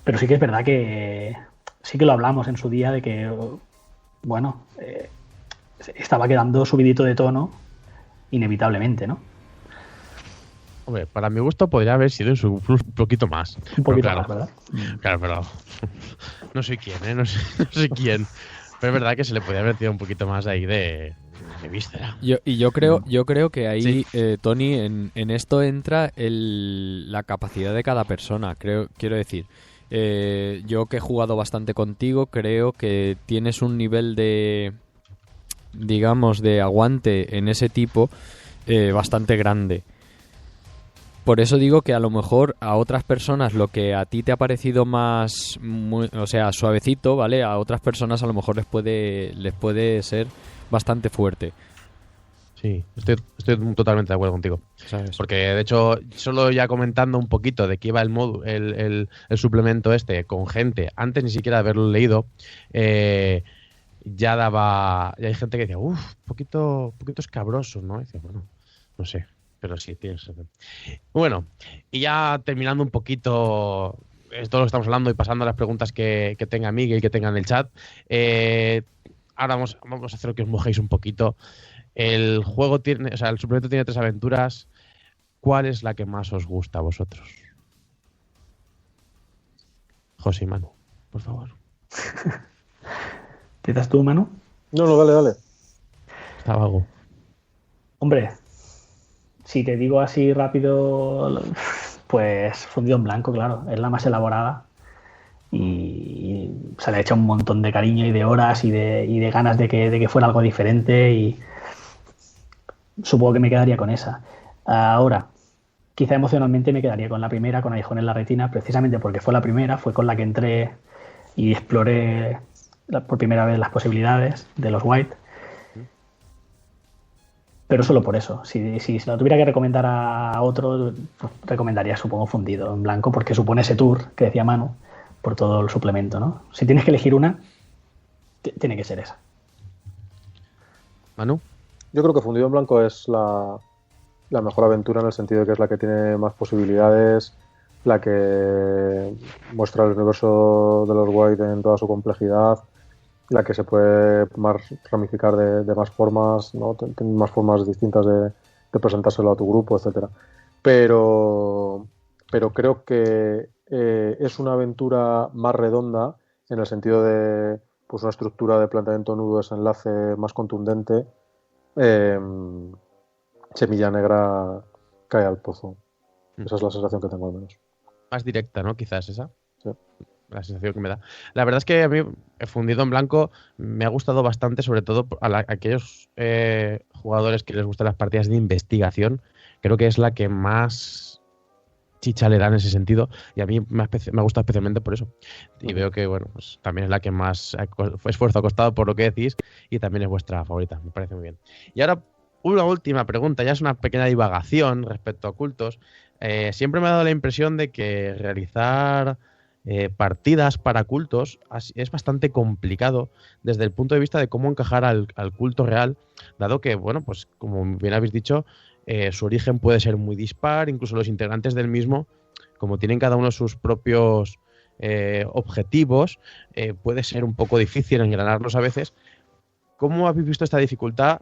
Pero sí que es verdad que sí que lo hablamos en su día de que, bueno, estaba quedando subidito de tono inevitablemente, ¿no?
Hombre, para mi gusto podría haber sido un poquito más.
Un poquito más, ¿verdad?
Claro, pero no sé quién, ¿eh? No sé quién. Pero es verdad que se le podía haber metido un poquito más ahí de víscera.
Yo creo que ahí, sí. Tony, en esto entra la capacidad de cada persona. Quiero decir, Yo que he jugado bastante contigo, creo que tienes un nivel de, digamos, de aguante en ese tipo bastante grande. Por eso digo que a lo mejor a otras personas lo que a ti te ha parecido más, o sea, suavecito, ¿vale? A otras personas a lo mejor les puede ser bastante fuerte.
Sí, estoy totalmente de acuerdo contigo.
¿Sabes?
Porque, de hecho, solo ya comentando un poquito de qué iba el suplemento este con gente, antes ni siquiera de haberlo leído, ya hay gente que decía, poquito escabroso, ¿no? Y decía, bueno, no sé, pero sí, tienes razón. Bueno, y ya terminando un poquito todo lo que estamos hablando y pasando a las preguntas que tenga Miguel y que tenga en el chat, ahora vamos a hacer que os mojéis un poquito. El juego tiene, o sea, el suplemento tiene 3 aventuras. ¿Cuál es la que más os gusta a vosotros? José y Manu, por favor.
¿Empiezas tú, Manu?
No, dale.
Está vago.
Hombre, si te digo así rápido, pues Fundido en Blanco, claro, es la más elaborada y se le ha hecho un montón de cariño y de horas y de ganas de que fuera algo diferente, y supongo que me quedaría con esa. Ahora, quizá emocionalmente me quedaría con la primera, con Aguijón en la Retina, precisamente porque fue la primera, fue con la que entré y exploré por primera vez las posibilidades de los White. Pero solo por eso. Si se lo tuviera que recomendar a otro, pues recomendaría, supongo, Fundido en Blanco, porque supone ese tour que decía Manu, por todo el suplemento, ¿no? Si tienes que elegir una, tiene que ser esa.
¿Manu?
Yo creo que Fundido en Blanco es la mejor aventura, en el sentido de que es la que tiene más posibilidades, la que muestra el universo de los White en toda su complejidad, la que se puede más ramificar de más formas, ¿no? Tiene más formas distintas de presentárselo a tu grupo, etcétera. Pero creo que es una aventura más redonda, en el sentido de pues una estructura de planteamiento nudo-desenlace más contundente. Semilla negra cae al pozo. Esa es la sensación que tengo, al menos.
Más directa, ¿no? Quizás esa.
Sí.
La sensación que me da. La verdad es que a mí, Fundido en Blanco, me ha gustado bastante, sobre todo a aquellos jugadores que les gustan las partidas de investigación. Creo que es la que más chicha le da en ese sentido, y a mí me gusta especialmente por eso. Y veo que, bueno, pues también es la que más esfuerzo ha costado, por lo que decís, y también es vuestra favorita. Me parece muy bien. Y ahora, una última pregunta, ya es una pequeña divagación respecto a cultos. Siempre me ha dado la impresión de que realizar partidas para cultos es bastante complicado desde el punto de vista de cómo encajar al culto real, dado que, bueno, pues como bien habéis dicho, su origen puede ser muy dispar, incluso los integrantes del mismo, como tienen cada uno sus propios objetivos, puede ser un poco difícil engranarlos a veces. ¿Cómo habéis visto esta dificultad?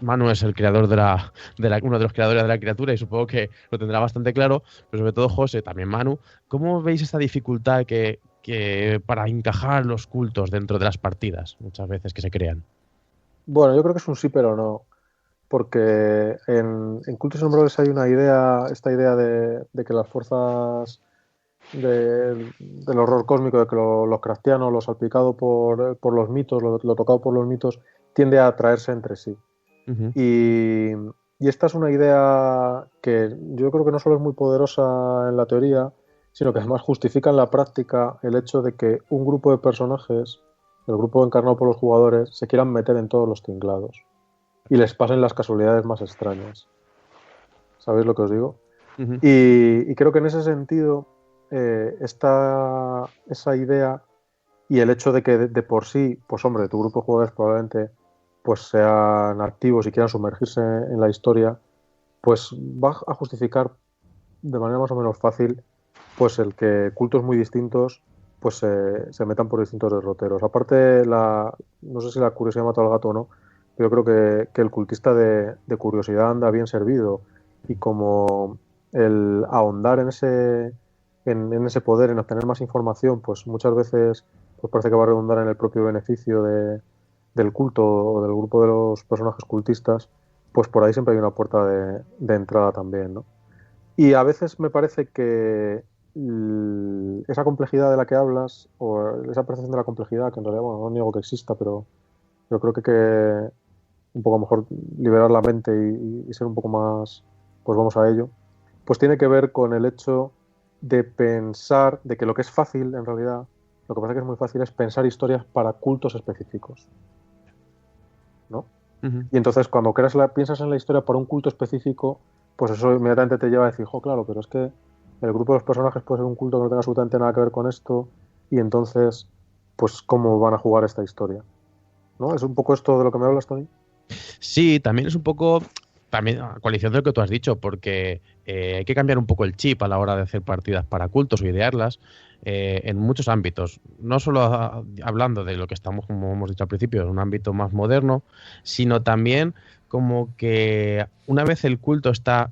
Manu es el creador uno de los creadores de la criatura, y supongo que lo tendrá bastante claro, pero sobre todo José, también Manu. ¿Cómo veis esta dificultad que para encajar los cultos dentro de las partidas, muchas veces que se crean?
Bueno, yo creo que es un sí pero no, porque en Cultos Innombrables hay esta idea de que las fuerzas del horror cósmico, de que lo Lovecraftiano, lo salpicado por los mitos, lo tocado por los mitos, tiende a atraerse entre sí. Uh-huh. Y esta es una idea que yo creo que no solo es muy poderosa en la teoría, sino que además justifica en la práctica el hecho de que un grupo de personajes, el grupo encarnado por los jugadores, se quieran meter en todos los tinglados y les pasen las casualidades más extrañas. ¿Sabéis lo que os digo? Uh-huh. Y creo que en ese sentido está esa idea, y el hecho de que de por sí, pues hombre, tu grupo de jugadores probablemente pues sean activos y quieran sumergirse en la historia, pues va a justificar de manera más o menos fácil pues el que cultos muy distintos pues se metan por distintos derroteros. Aparte, no sé si la curiosidad mata al gato o no, pero yo creo que el cultista de curiosidad anda bien servido, y como el ahondar en ese poder, en obtener más información, pues muchas veces pues parece que va a redundar en el propio beneficio del culto o del grupo de los personajes cultistas, pues por ahí siempre hay una puerta de entrada también, ¿no? Y a veces me parece que esa complejidad de la que hablas, o esa percepción de la complejidad, que en realidad, bueno, no niego que exista, pero yo creo que un poco mejor liberar la mente y ser un poco más, pues vamos a ello, pues tiene que ver con el hecho de pensar, de que lo que es fácil en realidad, lo que pasa que es muy fácil es pensar historias para cultos específicos, ¿no? Y entonces cuando piensas en la historia para un culto específico, pues eso inmediatamente te lleva a decir, claro, pero es que el grupo de los personajes puede ser un culto que no tenga absolutamente nada que ver con esto, y entonces, pues cómo van a jugar esta historia, ¿no? ¿Es un poco esto de lo que me hablas, Tony?
Sí, también es un poco también a coalición de lo que tú has dicho, porque hay que cambiar un poco el chip a la hora de hacer partidas para cultos o idearlas en muchos ámbitos. No solo hablando de lo que estamos, como hemos dicho al principio, en un ámbito más moderno, sino también como que una vez el culto está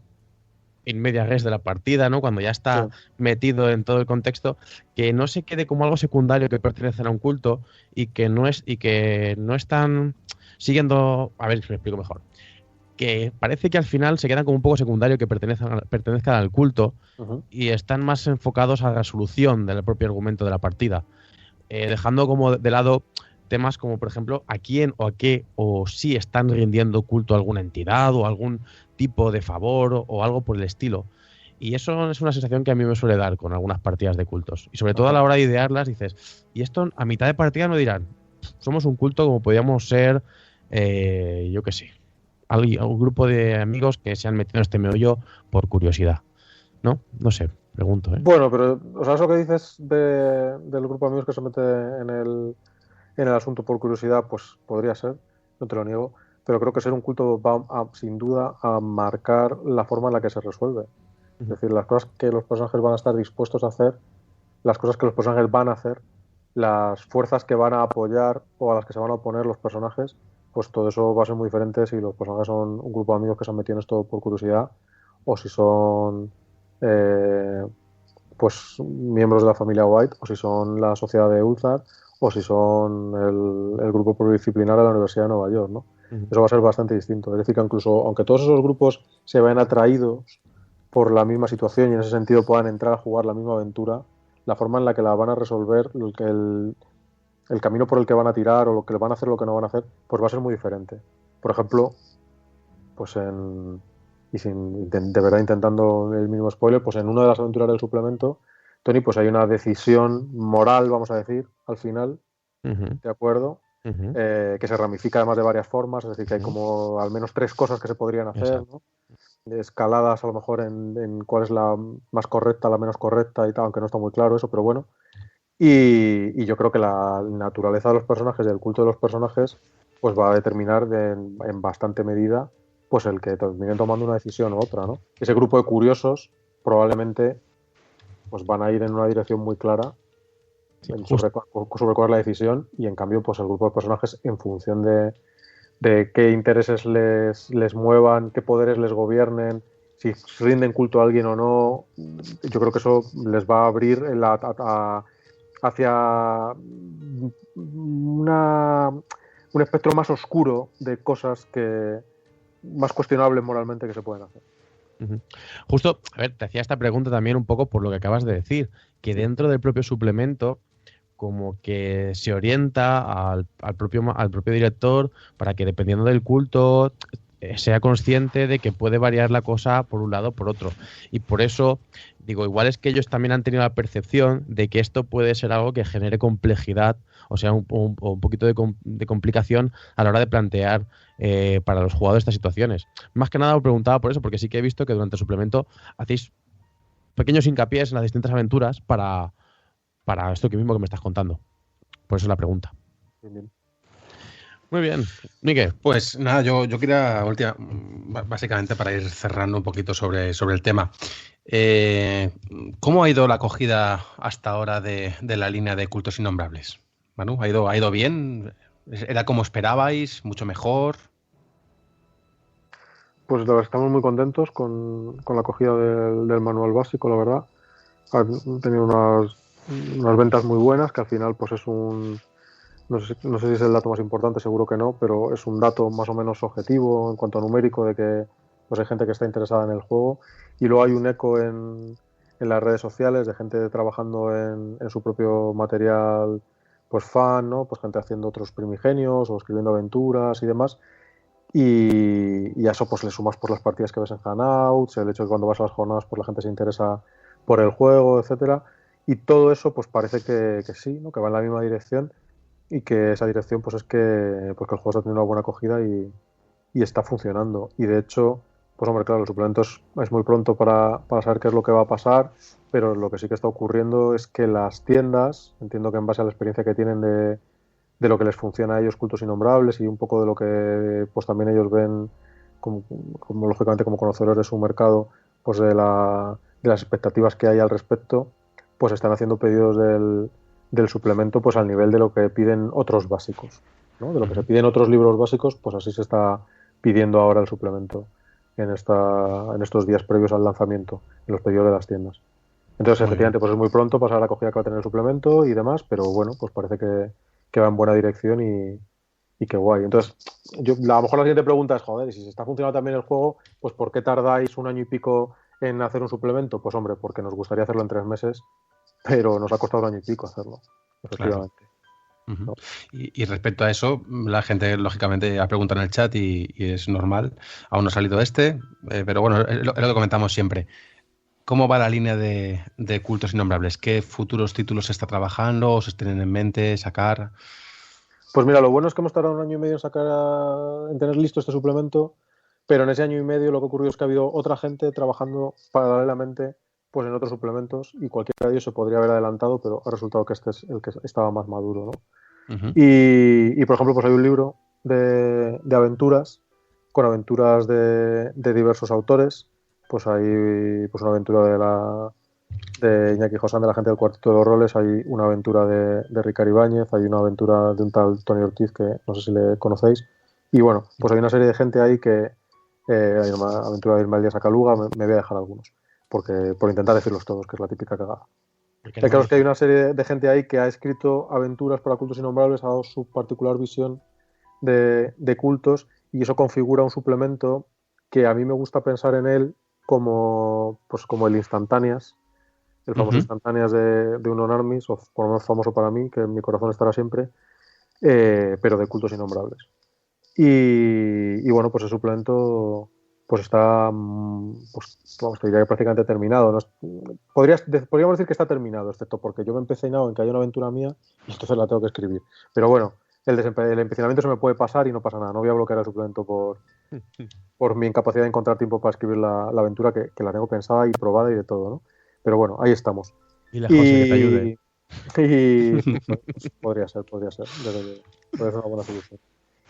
en media res de la partida, ¿no? Cuando ya está metido en todo el contexto, que no se quede como algo secundario que pertenece a un culto y que no están siguiendo, a ver si me explico mejor, que parece que al final se quedan como un poco secundario que pertenezcan al culto y están más enfocados a la resolución del propio argumento de la partida, dejando como de lado temas como, por ejemplo, a quién o a qué o si están rindiendo culto a alguna entidad o algún tipo de favor o algo por el estilo. Y eso es una sensación que a mí me suele dar con algunas partidas de cultos. Y sobre todo a la hora de idearlas dices, y esto a mitad de partida no dirán, somos un culto como podríamos ser, yo qué sé, un grupo de amigos que se han metido en este meollo por curiosidad. ¿No? No sé, pregunto.
Bueno, pero, o sea, eso que dices del grupo de amigos que se mete en el asunto por curiosidad, pues podría ser, no te lo niego, pero creo que ser un culto va sin duda a marcar la forma en la que se resuelve. Es decir, las cosas que los personajes van a estar dispuestos a hacer, las cosas que los personajes van a hacer, las fuerzas que van a apoyar o a las que se van a oponer los personajes, pues todo eso va a ser muy diferente si los personajes son un grupo de amigos que se han metido en esto por curiosidad o si son pues miembros de la familia White o si son la sociedad de Ulthar o si son el grupo pluridisciplinar de la Universidad de Nueva York, ¿no? Eso va a ser bastante distinto. Es decir, que incluso aunque todos esos grupos se vayan atraídos por la misma situación y en ese sentido puedan entrar a jugar la misma aventura, la forma en la que la van a resolver, el camino por el que van a tirar o lo que van a hacer o lo que no van a hacer, pues va a ser muy diferente. Por ejemplo, pues de verdad intentando el mínimo spoiler, pues en una de las aventuras del suplemento, Tony, pues hay una decisión moral, vamos a decir, al final, ¿de acuerdo? Que se ramifica además de varias formas, es decir, que hay como al menos 3 cosas que se podrían hacer, ¿no? Escaladas a lo mejor en cuál es la más correcta, la menos correcta y tal, aunque no está muy claro eso, pero bueno. Y yo creo que la naturaleza de los personajes y el culto de los personajes pues va a determinar en bastante medida pues el que terminen tomando una decisión u otra, ¿no? Ese grupo de curiosos probablemente pues van a ir en una dirección muy clara sobre cuál es la decisión y en cambio pues el grupo de personajes en función de qué intereses les muevan, qué poderes les gobiernen, si rinden culto a alguien o no, yo creo que eso les va a abrir hacia un espectro más oscuro de cosas más cuestionables moralmente que se pueden hacer.
Justo, a ver, te hacía esta pregunta también un poco por lo que acabas de decir, que dentro del propio suplemento como que se orienta al propio director para que dependiendo del culto sea consciente de que puede variar la cosa por un lado o por otro. Y por eso, digo, igual es que ellos también han tenido la percepción de que esto puede ser algo que genere complejidad, o sea, un poquito de complicación a la hora de plantear para los jugadores estas situaciones. Más que nada os preguntaba por eso, porque sí que he visto que durante el suplemento hacéis pequeños hincapiés en las distintas aventuras para esto que mismo que me estás contando. Por eso la pregunta.
Bien.
Muy bien. Miguel.
Pues nada, yo quería, básicamente para ir cerrando un poquito sobre el tema. ¿Cómo ha ido la acogida hasta ahora de la línea de cultos innombrables? Manu, ¿ha ido bien? ¿Era como esperabais? ¿Mucho mejor?
Pues estamos muy contentos con la acogida del manual básico, la verdad. Han tenido unas ventas muy buenas, que al final pues es no sé si es el dato más importante, seguro que no, pero es un dato más o menos objetivo en cuanto a numérico de que pues hay gente que está interesada en el juego. Y luego hay un eco en en las redes sociales de gente trabajando en su propio material, pues fan, ¿no? Pues gente haciendo otros primigenios o escribiendo aventuras y demás. Y a eso pues le sumas por las partidas que ves en Hangouts, el hecho de que cuando vas a las jornadas pues la gente se interesa por el juego, etcétera. Y todo eso pues parece que sí, ¿no? Que va en la misma dirección y que esa dirección pues es que, pues que el juego está teniendo una buena acogida y está funcionando. Y de hecho, pues hombre, claro, los suplementos es muy pronto para saber qué es lo que va a pasar, pero lo que sí que está ocurriendo es que las tiendas, entiendo que en base a la experiencia que tienen de lo que les funciona a ellos, Cultos Innombrables, y un poco de lo que pues también ellos ven como lógicamente como conocedores de su mercado, pues de las expectativas que hay al respecto, pues están haciendo pedidos del suplemento pues al nivel de lo que piden otros básicos, ¿no? De lo que se piden otros libros básicos, pues así se está pidiendo ahora el suplemento en estos días previos al lanzamiento, en los pedidos de las tiendas. Entonces, efectivamente, pues es muy pronto pasar a la acogida que va a tener el suplemento y demás, pero bueno, pues parece que va en buena dirección y qué guay. Entonces, a lo mejor la siguiente pregunta es, joder, si se está funcionando también el juego, pues ¿por qué tardáis 1 año y pico en hacer un suplemento? Pues hombre, porque nos gustaría hacerlo en 3 meses, pero nos ha costado 1 año y pico hacerlo, efectivamente.
Claro. ¿No? Y respecto a eso, la gente lógicamente ha preguntado en el chat y es normal. Aún no ha salido pero bueno, es lo que comentamos siempre. ¿Cómo va la línea de Cultos Innombrables? ¿Qué futuros títulos se está trabajando o se tienen en mente sacar?
Pues mira, lo bueno es que hemos tardado 1 año y medio en tener listo este suplemento, pero en ese 1 año y medio lo que ha ocurrido es que ha habido otra gente trabajando paralelamente pues en otros suplementos y cualquiera de ellos se podría haber adelantado, pero ha resultado que este es el que estaba más maduro, ¿no? Uh-huh. Y por ejemplo, pues hay un libro de aventuras, con aventuras de diversos autores. Pues hay pues una aventura de Iñaki Josán, de la gente del Cuarteto de los Roles, hay una aventura de Ricard Ibáñez, hay una aventura de un tal Tony Ortiz, que no sé si le conocéis. Y bueno, pues hay una serie de gente ahí que hay una aventura de Ismael Díaz Acaluga, me voy a dejar algunos, por intentar decirlos todos, que es la típica cagada. Claro, es que hay una serie de gente ahí que ha escrito aventuras para Cultos Innombrables, ha dado su particular visión de cultos, y eso configura un suplemento que a mí me gusta pensar en él como el Instantáneas, el famoso Instantáneas de Unknown Armies, o por lo menos famoso para mí, que en mi corazón estará siempre, pero de Cultos Innombrables. Y bueno, pues el suplemento pues está, pues vamos, te diría que prácticamente terminado, ¿no? Podríamos decir que está terminado, excepto porque yo me he empecinado en que haya una aventura mía y entonces la tengo que escribir. Pero bueno, el empecinamiento se me puede pasar y no pasa nada, no voy a bloquear el suplemento por mi incapacidad de encontrar tiempo para escribir la aventura, que la tengo pensada y probada y de todo, ¿no? Pero bueno, ahí estamos.
Y la José que te ayude.
Pues podría ser, podría ser una buena solución.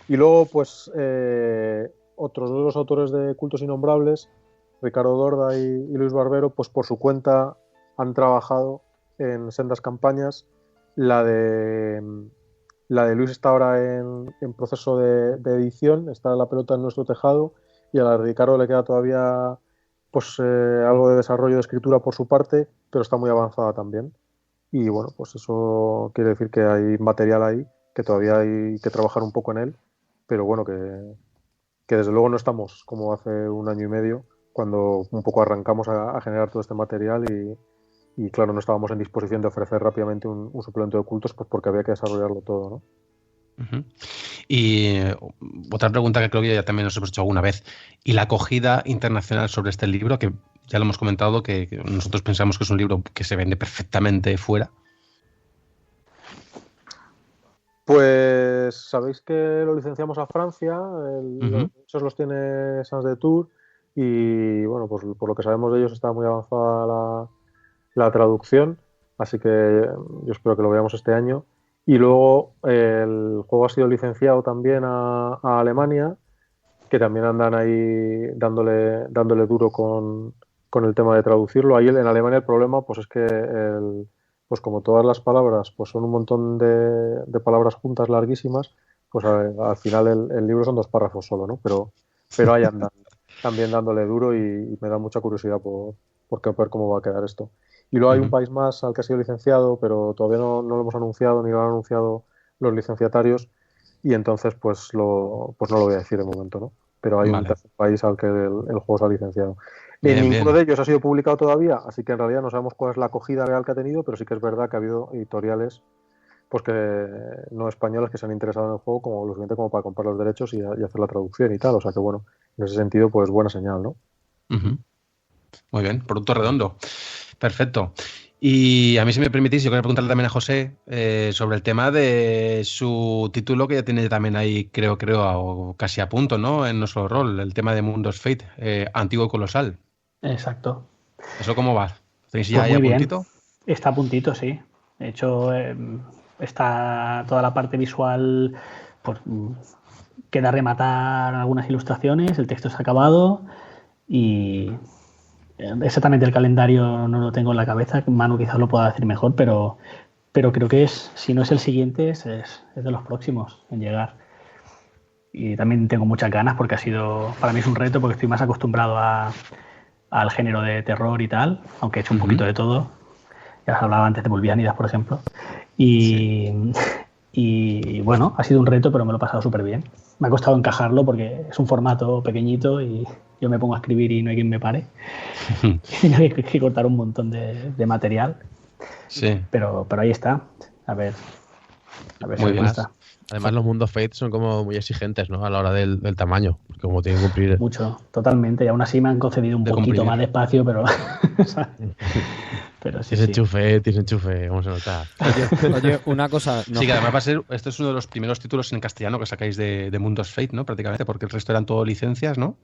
Y luego, pues, otros dos de los autores de Cultos Innombrables, Ricardo Dorda y Luis Barbero, pues por su cuenta han trabajado en sendas campañas. La de Luis está ahora en proceso de edición, está la pelota en nuestro tejado, y a la de Ricardo le queda todavía pues algo de desarrollo de escritura por su parte, pero está muy avanzada también. Y bueno, pues eso quiere decir que hay material ahí, que todavía hay que trabajar un poco en él, pero bueno, que desde luego no estamos como hace 1 año y medio, cuando un poco arrancamos a generar todo este material y claro, no estábamos en disposición de ofrecer rápidamente un suplemento de cultos, pues porque había que desarrollarlo todo, ¿no?
Uh-huh. Y otra pregunta que creo que ya también nos hemos hecho alguna vez, y la acogida internacional sobre este libro, que ya lo hemos comentado, que nosotros pensamos que es un libro que se vende perfectamente fuera.
Pues sabéis que lo licenciamos a Francia, muchos los tiene Sans de Tours, y bueno, pues por lo que sabemos de ellos está muy avanzada la traducción, así que yo espero que lo veamos este año. Y luego el juego ha sido licenciado también a Alemania, que también andan ahí dándole duro con el tema de traducirlo. Ahí en Alemania el problema pues es que pues como todas las palabras pues son un montón de palabras juntas larguísimas, pues al final el libro son 2 párrafos solo, ¿no? Pero ahí andan también dándole duro y me da mucha curiosidad por ver cómo va a quedar esto. Y luego hay un país más al que ha sido licenciado, pero todavía no lo hemos anunciado ni lo han anunciado los licenciatarios, y entonces pues no lo voy a decir de momento, ¿no? Pero hay un tercer país al que el juego se ha licenciado. Ninguno de ellos ha sido publicado todavía, así que en realidad no sabemos cuál es la acogida real que ha tenido, pero sí que es verdad que ha habido editoriales pues que no españoles que se han interesado en el juego como lo suficiente como para comprar los derechos y hacer la traducción y tal. O sea que bueno, en ese sentido, pues buena señal, ¿no?
Muy bien, producto redondo. Perfecto. Y a mí, si me permitís, yo quería preguntarle también a José sobre el tema de su título, que ya tiene también ahí, creo, casi a punto, ¿no? En nuestro rol, el tema de Mundos Fate, Antiguo y Colosal.
Exacto.
¿Eso cómo va? ¿Tenéis
ya
ahí a puntito?
Bien. Está a puntito, sí. De hecho, está toda la parte visual, pues queda rematar algunas ilustraciones, el texto está acabado y exactamente el calendario no lo tengo en la cabeza, Manu quizás lo pueda decir mejor, pero creo que si no es el siguiente, es de los próximos en llegar. Y también tengo muchas ganas porque para mí es un reto porque estoy más acostumbrado al género de terror y tal, aunque he hecho un poquito de todo. Ya os hablaba antes de Vulviánidas, por ejemplo. Y bueno, ha sido un reto, pero me lo he pasado súper bien. Me ha costado encajarlo porque es un formato pequeñito y yo me pongo a escribir y no hay quien me pare. Hay que cortar un montón de material.
Sí.
Pero ahí está. A ver
si me gusta. Además, los Mundos Fate son como muy exigentes, ¿no? A la hora del tamaño, porque como tienen que cumplir...
Mucho, totalmente. Y aún así me han concedido un poquito más de espacio, pero... pero sí,
tienes enchufe, vamos a notar.
Oye, una cosa...
No. Sí, que además va a ser... Este es uno de los primeros títulos en castellano que sacáis de Mundos Fate, ¿no? Prácticamente, porque el resto eran todo licencias, ¿no?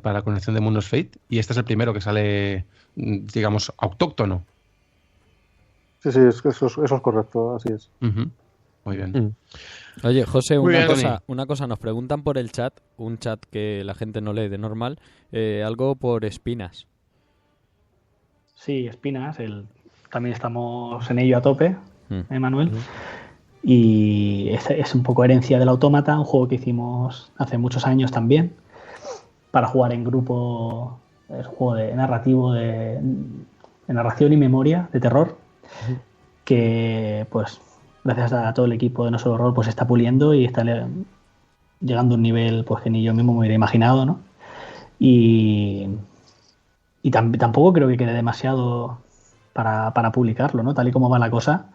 Para la conexión de Mundos Fate. Y este es el primero que sale, digamos, autóctono.
Sí, eso es correcto, así es.
Muy bien.
Oye, José, una cosa, nos preguntan por el chat, un chat que la gente no lee de normal, algo por Espinas.
Sí, Espinas, también estamos en ello a tope, Manuel. Y es un poco herencia del Autómata, un juego que hicimos hace muchos años también, para jugar en grupo, es un juego narrativo de narración y memoria, de terror, que pues... gracias a todo el equipo de No Solo Rol, pues está puliendo y está llegando a un nivel pues que ni yo mismo me hubiera imaginado, ¿no? Y tampoco creo que quede demasiado para publicarlo, ¿no? Tal y como va la cosa,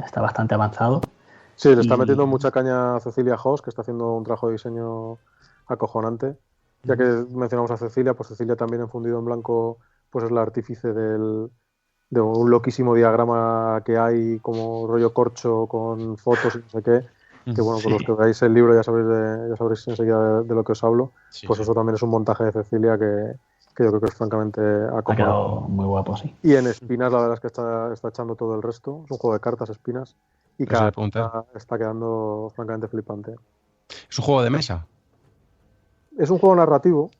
está bastante avanzado.
Sí, le está metiendo mucha caña a Cecilia Hoss, que está haciendo un trabajo de diseño acojonante. Ya que mencionamos a Cecilia, pues Cecilia también en Fundido en Blanco pues es la artífice de un loquísimo diagrama que hay como rollo corcho con fotos y no sé qué, que bueno, por los que veáis el libro ya sabréis enseguida de lo que os hablo, pues eso también es un montaje de Cecilia que yo creo que es francamente acomodado.
Ha quedado muy guapo, sí.
Y en Espinas la verdad es que está echando todo el resto, es un juego de cartas Espinas y cada carta está quedando francamente flipante.
¿Es un juego de mesa?
Es un juego narrativo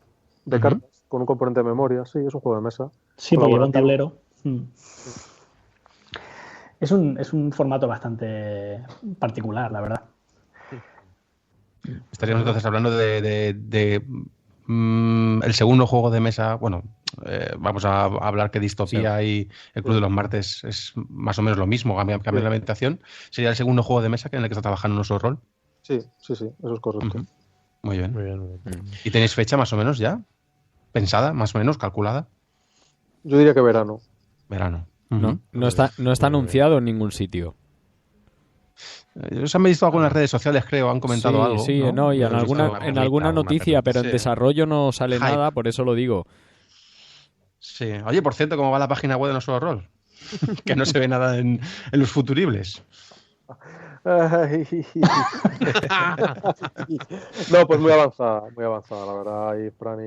de cartas con un componente de memoria, sí, es un juego de mesa.
Sí, porque lleva un tablero. Es un formato bastante particular, la verdad.
Estaríamos entonces hablando de el segundo juego de mesa. Bueno, vamos a hablar que Distopía y el Club de los Martes es más o menos lo mismo, cambia la ambientación. ¿Sería el segundo juego de mesa en el que está trabajando nuestro rol?
Sí, eso es correcto.
Muy bien. ¿Y tenéis fecha más o menos ya? ¿Pensada, más o menos, calculada?
Yo diría que verano.
No está anunciado en ningún sitio.
Se han visto algunas redes sociales, creo, han comentado algo.
Sí, ¿no? Y en alguna noticia, pero en desarrollo no sale nada, por eso lo digo.
Sí. Oye, por cierto, ¿cómo va la página web de No Solo Rol? Que no se ve nada en los futuribles.
No, pues muy avanzada, la verdad. Y Fran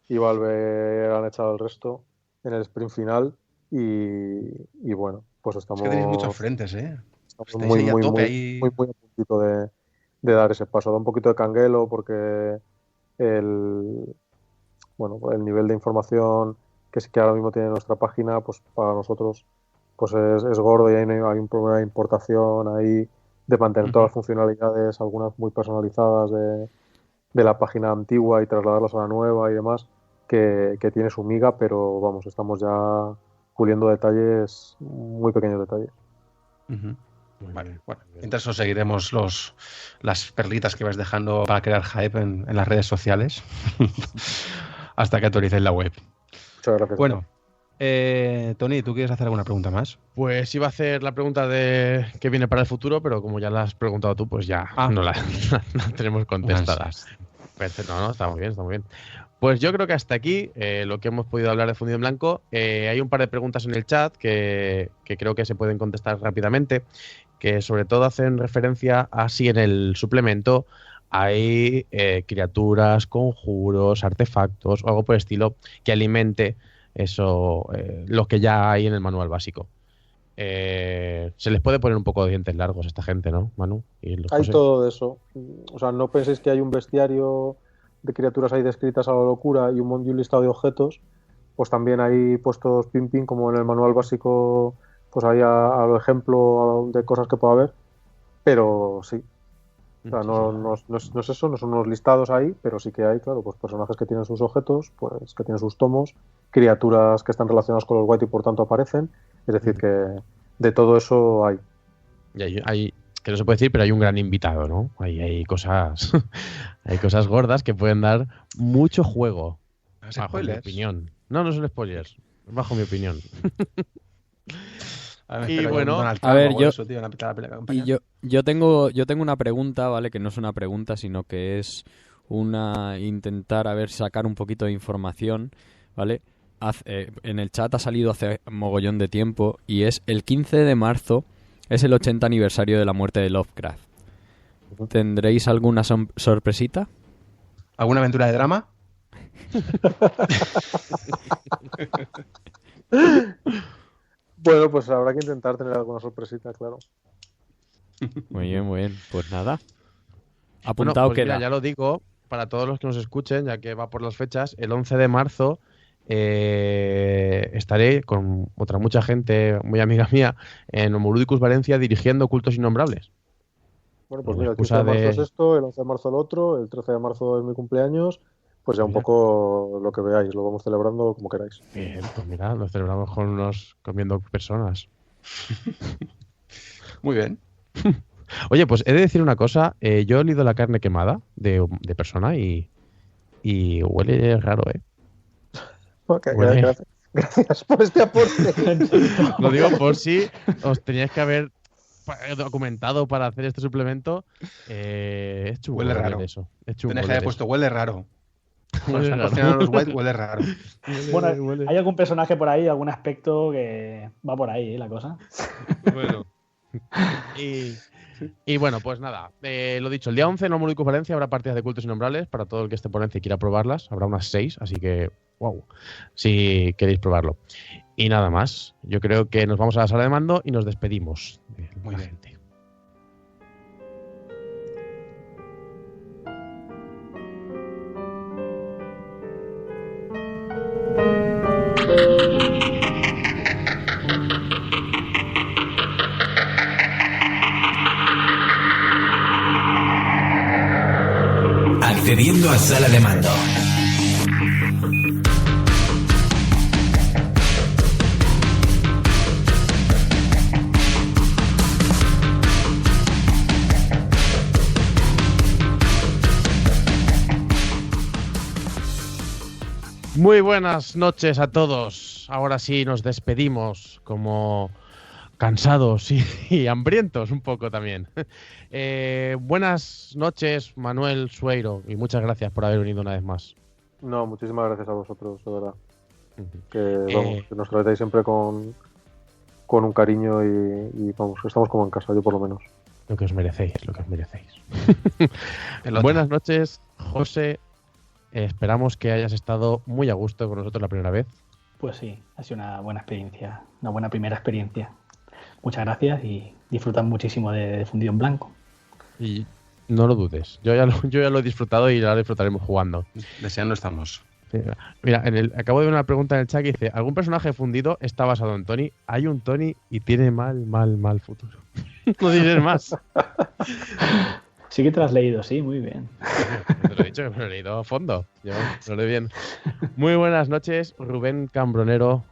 y Valve han echado el resto en el sprint final y bueno, pues estamos...
Es que tenéis muchos frentes, ¿eh?
Estamos muy a puntito de dar ese paso. Da un poquito de canguelo porque el nivel de información que ahora mismo tiene nuestra página, pues para nosotros pues es gordo y hay un problema de importación ahí, de mantener todas las funcionalidades, algunas muy personalizadas de la página antigua y trasladarlas a la nueva y demás, que tiene su miga, pero vamos, estamos ya puliendo detalles, muy pequeños detalles.
Vale, bueno, mientras os seguiremos las perlitas que vais dejando para crear hype en las redes sociales. hasta que actualicéis la web.
Muchas gracias.
Bueno, Tony, ¿tú quieres hacer alguna pregunta más?
Pues iba a hacer la pregunta de qué viene para el futuro, pero como ya la has preguntado tú, pues ya no la tenemos contestadas. Perfecto, no, está muy bien, está muy bien. Pues yo creo que hasta aquí lo que hemos podido hablar de Fundido en Blanco. Hay un par de preguntas en el chat que creo que se pueden contestar rápidamente, que sobre todo hacen referencia a si en el suplemento hay criaturas, conjuros, artefactos o algo por el estilo que alimente eso, lo que ya hay en el manual básico. Se les puede poner un poco de dientes largos a esta gente, ¿no, Manu?
Hay todo de eso. O sea, no penséis que hay un bestiario de criaturas ahí descritas a la locura y un listado de objetos. Pues también hay puestos pin como en el manual básico, pues hay a lo ejemplo de cosas que pueda haber. Pero sí. O sea, no es eso, no son unos listados ahí, pero sí que hay, claro, pues personajes que tienen sus objetos, pues que tienen sus tomos, criaturas que están relacionadas con los White y por tanto aparecen. Es decir, que de todo eso hay.
Y hay que no se puede decir, pero hay un gran invitado, ¿no? Hay cosas hay cosas gordas que pueden dar mucho juego, bajo mi opinión. No son spoilers, bajo mi opinión.
Y bueno, a ver, yo tengo una pregunta, ¿vale? Que no es una pregunta, sino que es intentar sacar un poquito de información, ¿vale? En el chat ha salido hace mogollón de tiempo y es el 15 de marzo, es el 80 aniversario de la muerte de Lovecraft. ¿Tendréis alguna sorpresita?
¿Alguna aventura de drama?
Bueno, pues habrá que intentar tener alguna sorpresita, claro.
Muy bien. Pues nada. Apuntado
pues
queda.
Mira, ya lo digo, para todos los que nos escuchen, ya que va por las fechas, el 11 de marzo estaré con mucha gente muy amiga mía en Homo Ludicus Valencia dirigiendo Cultos Innombrables.
Bueno, pues mira, el 15 de marzo es esto, el 11 de marzo el otro, el 13 de marzo es mi cumpleaños, pues ya un poco lo que veáis, lo vamos celebrando como queráis.
Bien, pues mira, lo celebramos comiendo personas.
Muy bien.
Oye, pues he de decir una cosa, yo he olido la carne quemada de persona y huele raro, ¿eh?
Okay, gracias por este aporte.
Lo digo por si os teníais que haber documentado para hacer este suplemento. Es chungo.
Huele raro.
Eso. Es chungo.
Tenéis que haber puesto huele raro.
Huele raro.
Los White huele raro.
Bueno, hay algún personaje por ahí, algún aspecto que va por ahí, la cosa.
Bueno. Y bueno, pues nada, lo dicho, el día 11 en Homo Ludicus Valencia habrá partidas de Cultos Innombrables para todo el que esté por Valencia y quiera probarlas. Habrá unas 6, así que, wow, si queréis probarlo. Y nada más, yo creo que nos vamos a la sala de mando y nos despedimos.
Muy bien.
Accediendo a sala de mando.
Muy buenas noches a todos. Ahora sí nos despedimos como cansados y hambrientos un poco también. Buenas noches, Manuel Sueiro, y muchas gracias por haber venido una vez más.
No, muchísimas gracias a vosotros, de verdad. Que nos tratáis siempre con un cariño y vamos, estamos como en casa, yo por lo menos.
Lo que os merecéis. Buenas noches, José. Esperamos que hayas estado muy a gusto con nosotros la primera vez.
Pues sí, ha sido una buena experiencia, una buena primera experiencia. Muchas gracias y disfrutan muchísimo de Fundido en Blanco.
Y no lo dudes, yo ya lo he disfrutado y ya lo disfrutaremos jugando.
Deseando estamos.
Mira, acabo de ver una pregunta en el chat que dice: ¿algún personaje fundido está basado en Tony? Hay un Tony y tiene mal futuro. No diré más.
Sí que te lo has leído, sí, muy bien.
Te lo he dicho que me lo he leído a fondo. Yo lo leo bien. Muy buenas noches, Rubén Cambronero.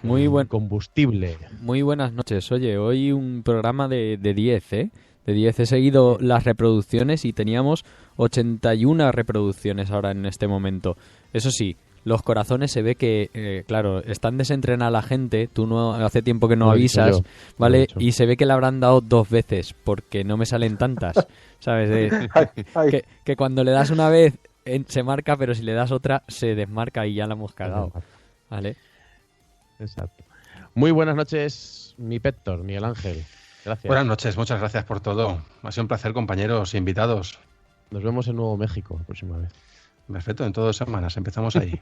Muy buen
combustible.
Muy buenas noches. Oye, hoy un programa de 10, ¿eh? De 10. He seguido las reproducciones y teníamos 81 reproducciones ahora en este momento. Eso sí, los corazones se ve que, claro, están desentrena la gente, tú no hace tiempo que no avisas, ¿vale? Y se ve que le habrán dado 2 veces, porque no me salen tantas, ¿sabes? Que cuando le das una vez se marca, pero si le das otra se desmarca y ya la hemos cagado, ¿vale?
Exacto. Muy buenas noches, mi Péctor, Miguel Ángel. Gracias.
Buenas noches, muchas gracias por todo. Ha sido un placer, compañeros e invitados.
Nos vemos en Nuevo México la próxima vez.
Perfecto, en 2 semanas, empezamos ahí.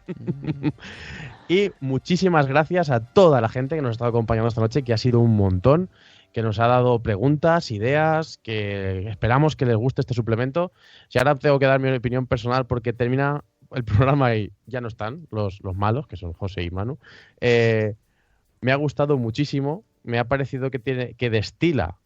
Y muchísimas gracias a toda la gente que nos ha estado acompañando esta noche, que ha sido un montón, que nos ha dado preguntas, ideas, que esperamos que les guste este suplemento. Si ahora tengo que dar mi opinión personal porque termina el programa y ya no están los malos, que son José y Manu. Me ha gustado muchísimo, me ha parecido que destila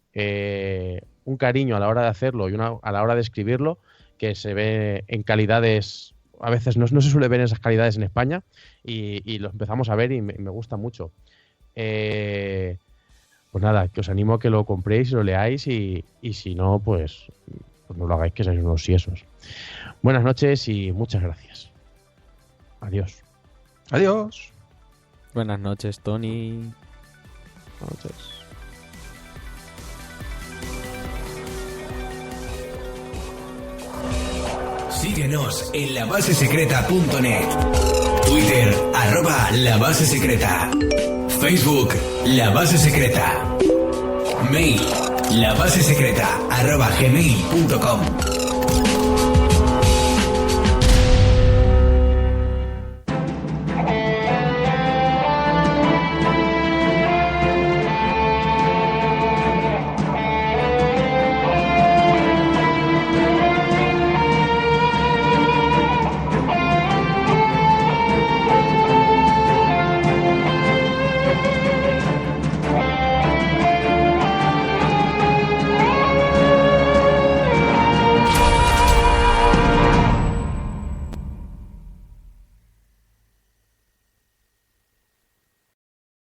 un cariño a la hora de hacerlo y a la hora de escribirlo, que se ve en calidades, a veces no se suele ver en esas calidades en España, y lo empezamos a ver y me gusta mucho. Pues nada, que os animo a que lo compréis y lo leáis, y si no, pues no lo hagáis, que sois unos siesos. Buenas noches y muchas gracias. Adiós.
Adiós.
Buenas noches, Tony.
Buenas noches.
Síguenos en labasesecreta.net, Twitter @labasesecreta, Facebook La Base Secreta, mail labasesecreta@gmail.com.